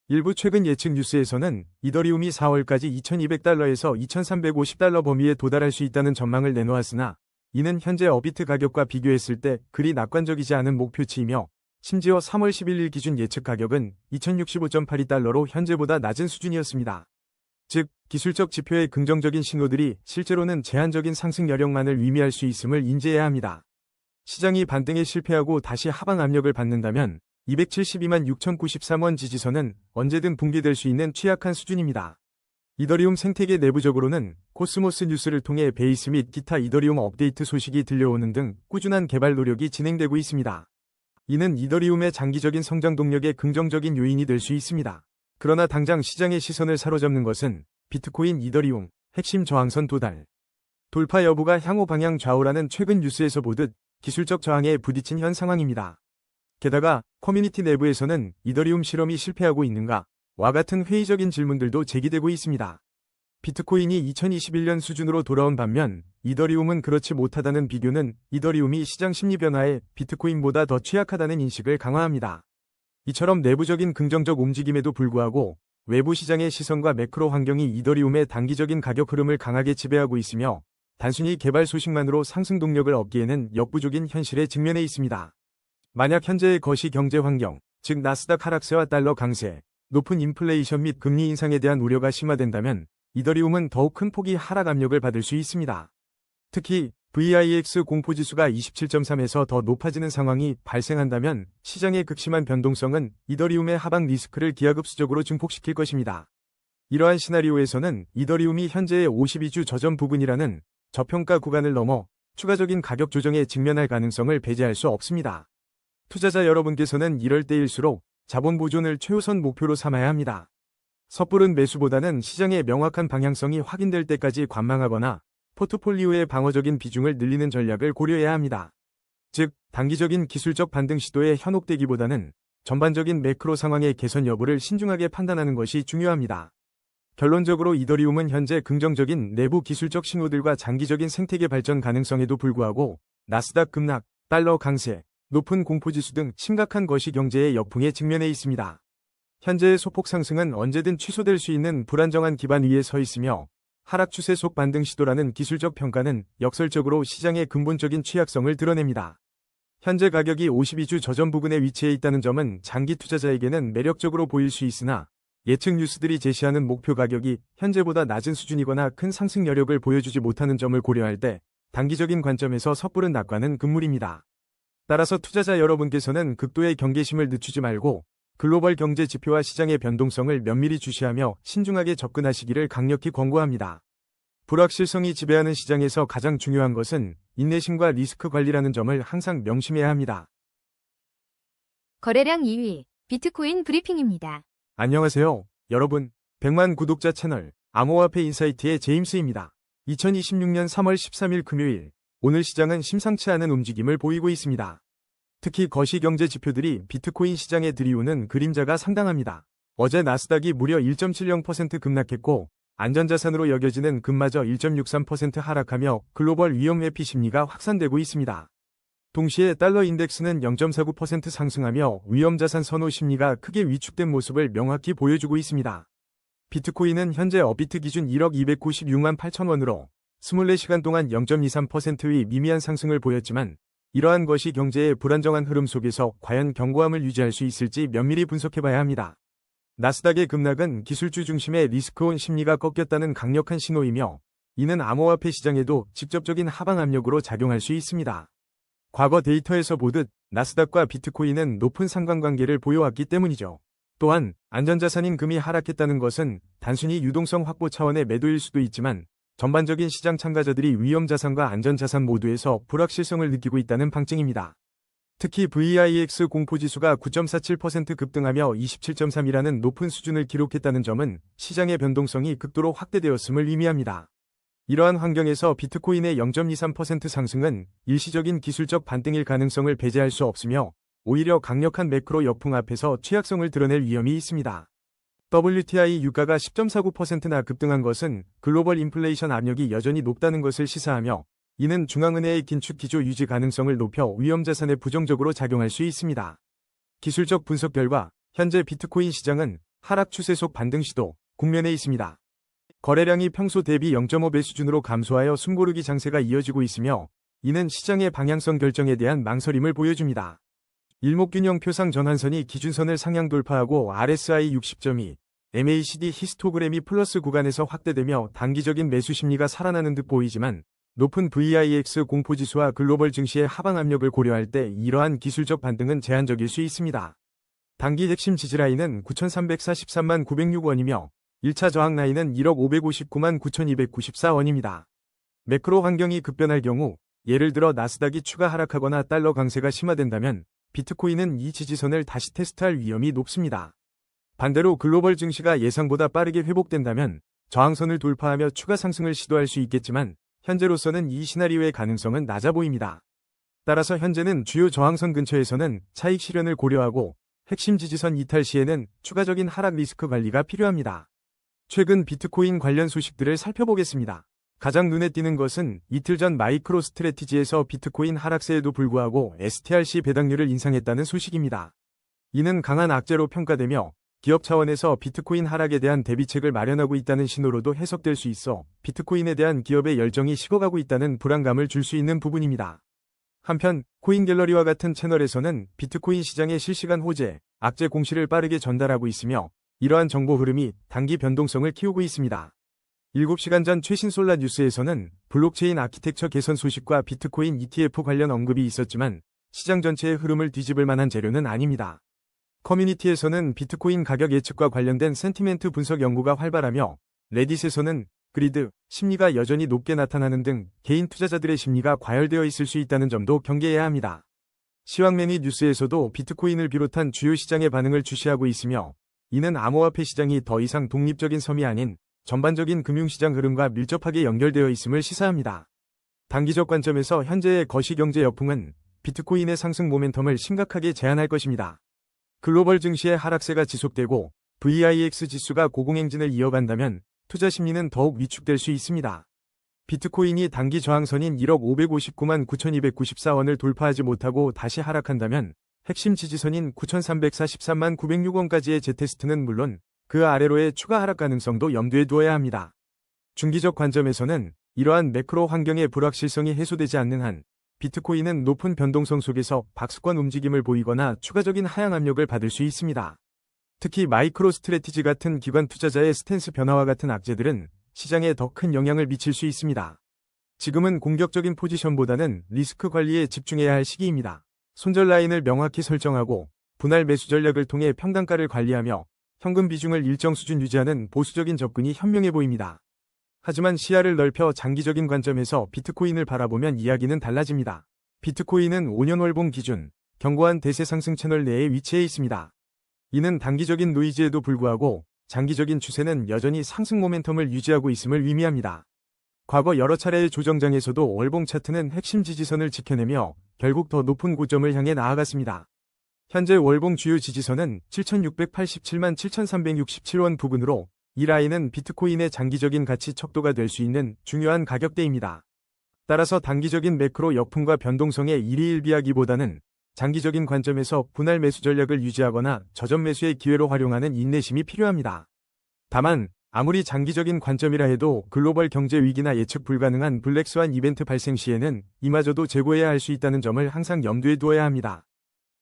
일부 최근 예측 뉴스에서는 이더리움이 4월까지 2,200달러에서 2,350달러 범위에 도달할 수 있다는 전망을 내놓았으나 이는 현재 업비트 가격과 비교했을 때 그리 낙관적이지 않은 목표치이며 심지어 3월 11일 기준 예측 가격은 2,065.82달러로 현재보다 낮은 수준이었습니다. 즉, 기술적 지표의 긍정적인 신호들이 실제로는 제한적인 상승 여력만을 의미할 수 있음을 인지해야 합니다. 시장이 반등에 실패하고 다시 하방 압력을 받는다면 272만 6,093원 지지선은 언제든 붕괴될 수 있는 취약한 수준입니다. 이더리움 생태계 내부적으로는 코스모스 뉴스를 통해 베이스 및 기타 이더리움 업데이트 소식이 들려오는 등 꾸준한 개발 노력이 진행되고 있습니다. 이는 이더리움의 장기적인 성장 동력의 긍정적인 요인이 될 수 있습니다. 그러나 당장 시장의 시선을 사로잡는 것은 비트코인 이더리움 핵심 저항선 도달, 돌파 여부가 향후 방향 좌우라는 최근 뉴스에서 보듯 기술적 저항에 부딪힌 현 상황입니다. 게다가 커뮤니티 내부에서는 이더리움 실험이 실패하고 있는가? 와 같은 회의적인 질문들도 제기되고 있습니다. 비트코인이 2021년 수준으로 돌아온 반면 이더리움은 그렇지 못하다는 비교는 이더리움이 시장 심리 변화에 비트코인보다 더 취약하다는 인식을 강화합니다. 이처럼 내부적인 긍정적 움직임에도 불구하고 외부 시장의 시선과 매크로 환경이 이더리움의 단기적인 가격 흐름을 강하게 지배하고 있으며 단순히 개발 소식만으로 상승 동력을 얻기에는 역부족인 현실에 직면해 있습니다. 만약 현재의 거시 경제 환경, 즉 나스닥 하락세와 달러 강세, 높은 인플레이션 및 금리 인상에 대한 우려가 심화된다면 이더리움은 더욱 큰 폭의 하락 압력을 받을 수 있습니다. 특히 VIX 공포지수가 27.3에서 더 높아지는 상황이 발생한다면 시장의 극심한 변동성은 이더리움의 하방 리스크를 기하급수적으로 증폭시킬 것입니다. 이러한 시나리오에서는 이더리움이 현재의 52주 저점 부근이라는 저평가 구간을 넘어 추가적인 가격 조정에 직면할 가능성을 배제할 수 없습니다. 투자자 여러분께서는 이럴 때일수록 자본 보존을 최우선 목표로 삼아야 합니다. 섣부른 매수보다는 시장의 명확한 방향성이 확인될 때까지 관망하거나 포트폴리오의 방어적인 비중을 늘리는 전략을 고려해야 합니다. 즉, 단기적인 기술적 반등 시도에 현혹되기보다는 전반적인 매크로 상황의 개선 여부를 신중하게 판단하는 것이 중요합니다. 결론적으로 이더리움은 현재 긍정적인 내부 기술적 신호들과 장기적인 생태계 발전 가능성에도 불구하고 나스닥 급락, 달러 강세, 높은 공포지수 등 심각한 거시 경제의 역풍에 직면해 있습니다. 현재의 소폭 상승은 언제든 취소될 수 있는 불안정한 기반 위에 서 있으며 하락 추세 속 반등 시도라는 기술적 평가는 역설적으로 시장의 근본적인 취약성을 드러냅니다. 현재 가격이 52주 저점 부근에 위치해 있다는 점은 장기 투자자에게는 매력적으로 보일 수 있으나 예측 뉴스들이 제시하는 목표 가격이 현재보다 낮은 수준이거나 큰 상승 여력을 보여주지 못하는 점을 고려할 때 단기적인 관점에서 섣부른 낙관은 금물입니다. 따라서 투자자 여러분께서는 극도의 경계심을 늦추지 말고 글로벌 경제 지표와 시장의 변동성을 면밀히 주시하며 신중하게 접근하시기를 강력히 권고합니다. 불확실성이 지배하는 시장에서 가장 중요한 것은 인내심과 리스크 관리라는 점을 항상 명심해야 합니다. 거래량 2위, 비트코인 브리핑입니다. 안녕하세요, 여러분. 100만 구독자 채널 암호화폐 인사이트의 제임스입니다. 2026년 3월 13일 금요일, 오늘 시장은 심상치 않은 움직임을 보이고 있습니다. 특히 거시경제 지표들이 비트코인 시장에 들이우는 그림자가 상당합니다. 어제 나스닥이 무려 1.70% 급락했고 안전자산으로 여겨지는 금마저 1.63% 하락하며 글로벌 위험 회피 심리가 확산되고 있습니다. 동시에 달러 인덱스는 0.49% 상승하며 위험자산 선호 심리가 크게 위축된 모습을 명확히 보여주고 있습니다. 비트코인은 현재 업비트 기준 1억 296만 8천 원으로 24시간 동안 0.23%의 미미한 상승을 보였지만 이러한 것이 경제의 불안정한 흐름 속에서 과연 견고함을 유지할 수 있을지 면밀히 분석해봐야 합니다. 나스닥의 급락은 기술주 중심의 리스크온 심리가 꺾였다는 강력한 신호이며 이는 암호화폐 시장에도 직접적인 하방 압력으로 작용할 수 있습니다. 과거 데이터에서 보듯 나스닥과 비트코인은 높은 상관관계를 보여왔기 때문이죠. 또한 안전자산인 금이 하락했다는 것은 단순히 유동성 확보 차원의 매도일 수도 있지만 전반적인 시장 참가자들이 위험자산과 안전자산 모두에서 불확실성을 느끼고 있다는 방증입니다. 특히 VIX 공포지수가 9.47% 급등하며 27.3이라는 높은 수준을 기록했다는 점은 시장의 변동성이 극도로 확대되었음을 의미합니다. 이러한 환경에서 비트코인의 0.23% 상승은 일시적인 기술적 반등일 가능성을 배제할 수 없으며 오히려 강력한 매크로 역풍 앞에서 취약성을 드러낼 위험이 있습니다. WTI 유가가 10.49%나 급등한 것은 글로벌 인플레이션 압력이 여전히 높다는 것을 시사하며 이는 중앙은행의 긴축 기조 유지 가능성을 높여 위험자산에 부정적으로 작용할 수 있습니다. 기술적 분석 결과 현재 비트코인 시장은 하락 추세 속 반등 시도 국면에 있습니다. 거래량이 평소 대비 0.5배 수준으로 감소하여 숨고르기 장세가 이어지고 있으며 이는 시장의 방향성 결정에 대한 망설임을 보여줍니다. 일목균형 표상 전환선이 기준선을 상향 돌파하고 RSI 60점이 MACD 히스토그램이 플러스 구간에서 확대되며 단기적인 매수 심리가 살아나는 듯 보이지만 높은 VIX 공포지수와 글로벌 증시의 하방 압력을 고려할 때 이러한 기술적 반등은 제한적일 수 있습니다. 단기 핵심 지지라인은 9,343만 906원이며 1차 저항 라인은 1억 559만 9,294원입니다. 매크로 환경이 급변할 경우 예를 들어 나스닥이 추가 하락하거나 달러 강세가 심화된다면 비트코인은 이 지지선을 다시 테스트할 위험이 높습니다. 반대로 글로벌 증시가 예상보다 빠르게 회복된다면 저항선을 돌파하며 추가 상승을 시도할 수 있겠지만 현재로서는 이 시나리오의 가능성은 낮아 보입니다. 따라서 현재는 주요 저항선 근처에서는 차익 실현을 고려하고 핵심 지지선 이탈 시에는 추가적인 하락 리스크 관리가 필요합니다. 최근 비트코인 관련 소식들을 살펴보겠습니다. 가장 눈에 띄는 것은 이틀 전 마이크로 스트래티지에서 비트코인 하락세에도 불구하고 STRC 배당률을 인상했다는 소식입니다. 이는 강한 악재로 평가되며 기업 차원에서 비트코인 하락에 대한 대비책을 마련하고 있다는 신호로도 해석될 수 있어 비트코인에 대한 기업의 열정이 식어가고 있다는 불안감을 줄 수 있는 부분입니다. 한편 코인갤러리와 같은 채널에서는 비트코인 시장의 실시간 호재, 악재 공시를 빠르게 전달하고 있으며 이러한 정보 흐름이 단기 변동성을 키우고 있습니다. 7시간 전 최신 솔라 뉴스에서는 블록체인 아키텍처 개선 소식과 비트코인 ETF 관련 언급이 있었지만 시장 전체의 흐름을 뒤집을 만한 재료는 아닙니다. 커뮤니티에서는 비트코인 가격 예측과 관련된 센티멘트 분석 연구가 활발하며 레딧에서는 그리드, 심리가 여전히 높게 나타나는 등 개인 투자자들의 심리가 과열되어 있을 수 있다는 점도 경계해야 합니다. 시황매니 뉴스에서도 비트코인을 비롯한 주요 시장의 반응을 주시하고 있으며 이는 암호화폐 시장이 더 이상 독립적인 섬이 아닌 전반적인 금융시장 흐름과 밀접하게 연결되어 있음을 시사합니다. 단기적 관점에서 현재의 거시경제 역풍은 비트코인의 상승 모멘텀을 심각하게 제한할 것입니다. 글로벌 증시의 하락세가 지속되고 VIX 지수가 고공행진을 이어간다면 투자 심리는 더욱 위축될 수 있습니다. 비트코인이 단기 저항선인 1억 559만 9,294원을 돌파하지 못하고 다시 하락한다면 핵심 지지선인 9,343만 906원까지의 재테스트는 물론 그 아래로의 추가 하락 가능성도 염두에 두어야 합니다. 중기적 관점에서는 이러한 매크로 환경의 불확실성이 해소되지 않는 한 비트코인은 높은 변동성 속에서 박스권 움직임을 보이거나 추가적인 하향 압력을 받을 수 있습니다. 특히 마이크로 스트래티지 같은 기관 투자자의 스탠스 변화와 같은 악재들은 시장에 더 큰 영향을 미칠 수 있습니다. 지금은 공격적인 포지션보다는 리스크 관리에 집중해야 할 시기입니다. 손절 라인을 명확히 설정하고 분할 매수 전략을 통해 평단가를 관리하며 현금 비중을 일정 수준 유지하는 보수적인 접근이 현명해 보입니다. 하지만 시야를 넓혀 장기적인 관점에서 비트코인을 바라보면 이야기는 달라집니다. 비트코인은 5년 월봉 기준 견고한 대세 상승 채널 내에 위치해 있습니다. 이는 단기적인 노이즈에도 불구하고 장기적인 추세는 여전히 상승 모멘텀을 유지하고 있음을 의미합니다. 과거 여러 차례의 조정장에서도 월봉 차트는 핵심 지지선을 지켜내며 결국 더 높은 고점을 향해 나아갔습니다. 현재 월봉 주요 지지선은 7,687만 7,367원 부근으로 이 라인은 비트코인의 장기적인 가치 척도가 될 수 있는 중요한 가격대입니다. 따라서 단기적인 매크로 역풍과 변동성에 일희일비하기보다는 장기적인 관점에서 분할 매수 전략을 유지하거나 저점 매수의 기회로 활용하는 인내심이 필요합니다. 다만 아무리 장기적인 관점이라 해도 글로벌 경제 위기나 예측 불가능한 블랙스완 이벤트 발생 시에는 이마저도 재고해야 할 수 있다는 점을 항상 염두에 두어야 합니다.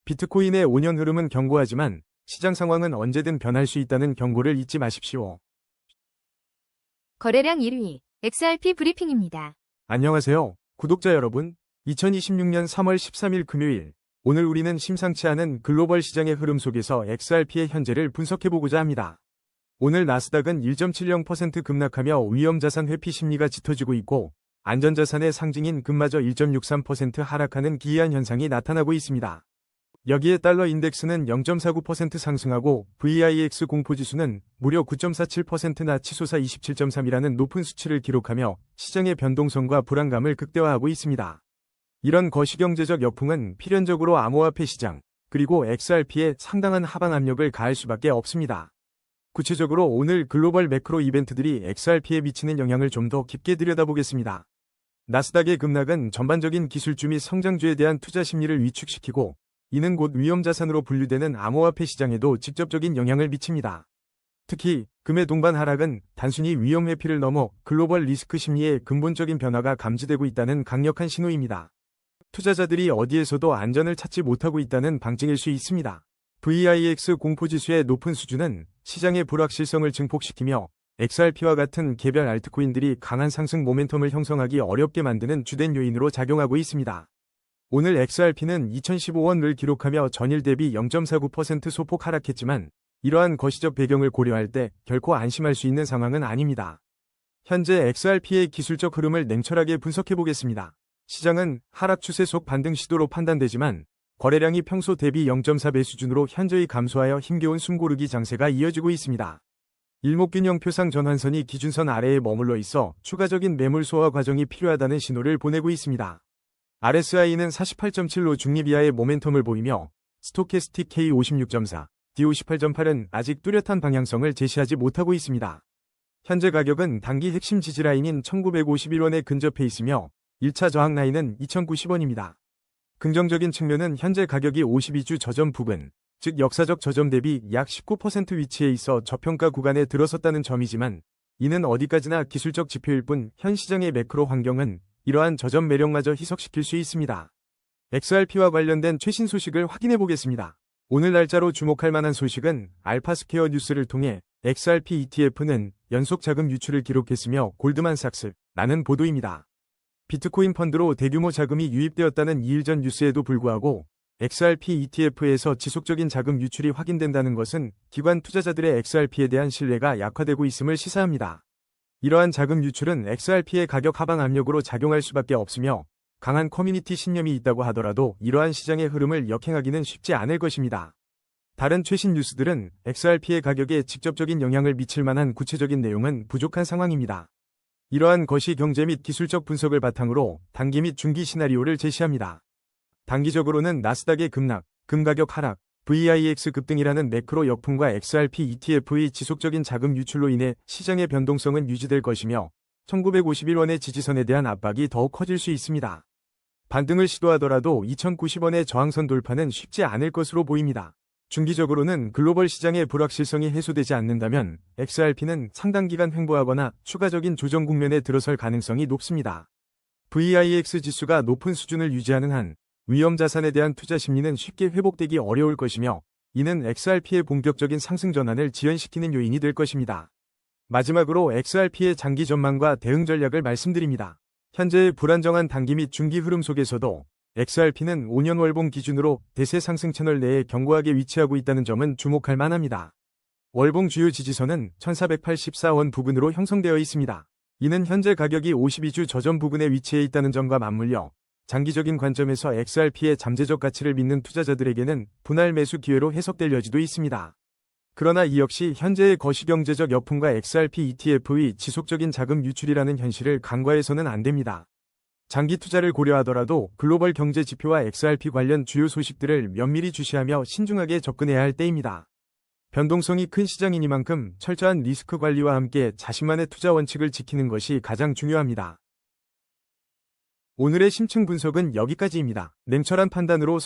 비트코인의 5년 흐름은 견고하지만 시장 상황은 언제든 변할 수 있다는 경고를 잊지 마십시오. 거래량 1위 XRP 브리핑입니다. 안녕하세요, 구독자 여러분. 2026년 3월 13일 금요일, 오늘 우리는 심상치 않은 글로벌 시장의 흐름 속에서 XRP의 현재를 분석해보고자 합니다. 오늘 나스닥은 1.70% 급락하며 위험자산 회피 심리가 짙어지고 있고 안전자산의 상징인 금마저 1.63% 하락하는 기이한 현상이 나타나고 있습니다. 여기에 달러 인덱스는 0.49% 상승하고 VIX 공포지수는 무려 9.47%나 치솟아 27.3이라는 높은 수치를 기록하며 시장의 변동성과 불안감을 극대화하고 있습니다. 이런 거시경제적 역풍은 필연적으로 암호화폐 시장, 그리고 XRP에 상당한 하방 압력을 가할 수밖에 없습니다. 구체적으로 오늘 글로벌 매크로 이벤트들이 XRP에 미치는 영향을 좀 더 깊게 들여다보겠습니다. 나스닥의 급락은 전반적인 기술주 및 성장주에 대한 투자 심리를 위축시키고 이는 곧 위험자산으로 분류되는 암호화폐 시장에도 직접적인 영향을 미칩니다. 특히 금의 동반 하락은 단순히 위험 회피를 넘어 글로벌 리스크 심리의 근본적인 변화가 감지되고 있다는 강력한 신호입니다. 투자자들이 어디에서도 안전을 찾지 못하고 있다는 방증일 수 있습니다. VIX 공포지수의 높은 수준은 시장의 불확실성을 증폭시키며 XRP와 같은 개별 알트코인들이 강한 상승 모멘텀을 형성하기 어렵게 만드는 주된 요인으로 작용하고 있습니다. 오늘 XRP는 2015원을 기록하며 전일 대비 0.49% 소폭 하락했지만 이러한 거시적 배경을 고려할 때 결코 안심할 수 있는 상황은 아닙니다. 현재 XRP의 기술적 흐름을 냉철하게 분석해보겠습니다. 시장은 하락 추세 속 반등 시도로 판단되지만 거래량이 평소 대비 0.4배 수준으로 현저히 감소하여 힘겨운 숨고르기 장세가 이어지고 있습니다. 일목균형 표상 전환선이 기준선 아래에 머물러 있어 추가적인 매물 소화 과정이 필요하다는 신호를 보내고 있습니다. RSI는 48.7로 중립 이하의 모멘텀을 보이며 스토캐스틱 K56.4, D58.8은 아직 뚜렷한 방향성을 제시하지 못하고 있습니다. 현재 가격은 단기 핵심 지지라인인 1951원에 근접해 있으며 1차 저항 라인은 2090원입니다. 긍정적인 측면은 현재 가격이 52주 저점 부근, 즉 역사적 저점 대비 약 19% 위치에 있어 저평가 구간에 들어섰다는 점이지만 이는 어디까지나 기술적 지표일 뿐 현 시장의 매크로 환경은 이러한 저점 매력마저 희석시킬 수 있습니다. XRP와 관련된 최신 소식을 확인해 보겠습니다. 오늘 날짜로 주목할 만한 소식은 알파스퀘어 뉴스를 통해 XRP ETF는 연속 자금 유출을 기록했으며 골드만삭스라는 보도입니다. 비트코인 펀드로 대규모 자금이 유입되었다는 2일 전 뉴스에도 불구하고 XRP ETF에서 지속적인 자금 유출이 확인된다는 것은 기관 투자자들의 XRP에 대한 신뢰가 약화되고 있음을 시사합니다. 이러한 자금 유출은 XRP의 가격 하방 압력으로 작용할 수밖에 없으며 강한 커뮤니티 신념이 있다고 하더라도 이러한 시장의 흐름을 역행하기는 쉽지 않을 것입니다. 다른 최신 뉴스들은 XRP의 가격에 직접적인 영향을 미칠 만한 구체적인 내용은 부족한 상황입니다. 이러한 것이 경제 및 기술적 분석을 바탕으로 단기 및 중기 시나리오를 제시합니다. 단기적으로는 나스닥의 급락, 금가격 하락, VIX 급등이라는 매크로 역풍과 XRP ETF의 지속적인 자금 유출로 인해 시장의 변동성은 유지될 것이며 1951원의 지지선에 대한 압박이 더욱 커질 수 있습니다. 반등을 시도하더라도 2090원의 저항선 돌파는 쉽지 않을 것으로 보입니다. 중기적으로는 글로벌 시장의 불확실성이 해소되지 않는다면 XRP는 상당 기간 횡보하거나 추가적인 조정 국면에 들어설 가능성이 높습니다. VIX 지수가 높은 수준을 유지하는 한 위험 자산에 대한 투자 심리는 쉽게 회복되기 어려울 것이며 이는 XRP의 본격적인 상승 전환을 지연시키는 요인이 될 것입니다. 마지막으로 XRP의 장기 전망과 대응 전략을 말씀드립니다. 현재의 불안정한 단기 및 중기 흐름 속에서도 XRP는 5년 월봉 기준으로 대세 상승 채널 내에 견고하게 위치하고 있다는 점은 주목할 만합니다. 월봉 주요 지지선은 1484원 부근으로 형성되어 있습니다. 이는 현재 가격이 52주 저점 부근에 위치해 있다는 점과 맞물려 장기적인 관점에서 XRP의 잠재적 가치를 믿는 투자자들에게는 분할 매수 기회로 해석될 여지도 있습니다. 그러나 이 역시 현재의 거시경제적 여풍과 XRP ETF의 지속적인 자금 유출이라는 현실을 간과해서는 안 됩니다. 장기 투자를 고려하더라도 글로벌 경제 지표와 XRP 관련 주요 소식들을 면밀히 주시하며 신중하게 접근해야 할 때입니다. 변동성이 큰 시장이니만큼 철저한 리스크 관리와 함께 자신만의 투자 원칙을 지키는 것이 가장 중요합니다. 오늘의 심층 분석은 여기까지입니다. 냉철한 판단으로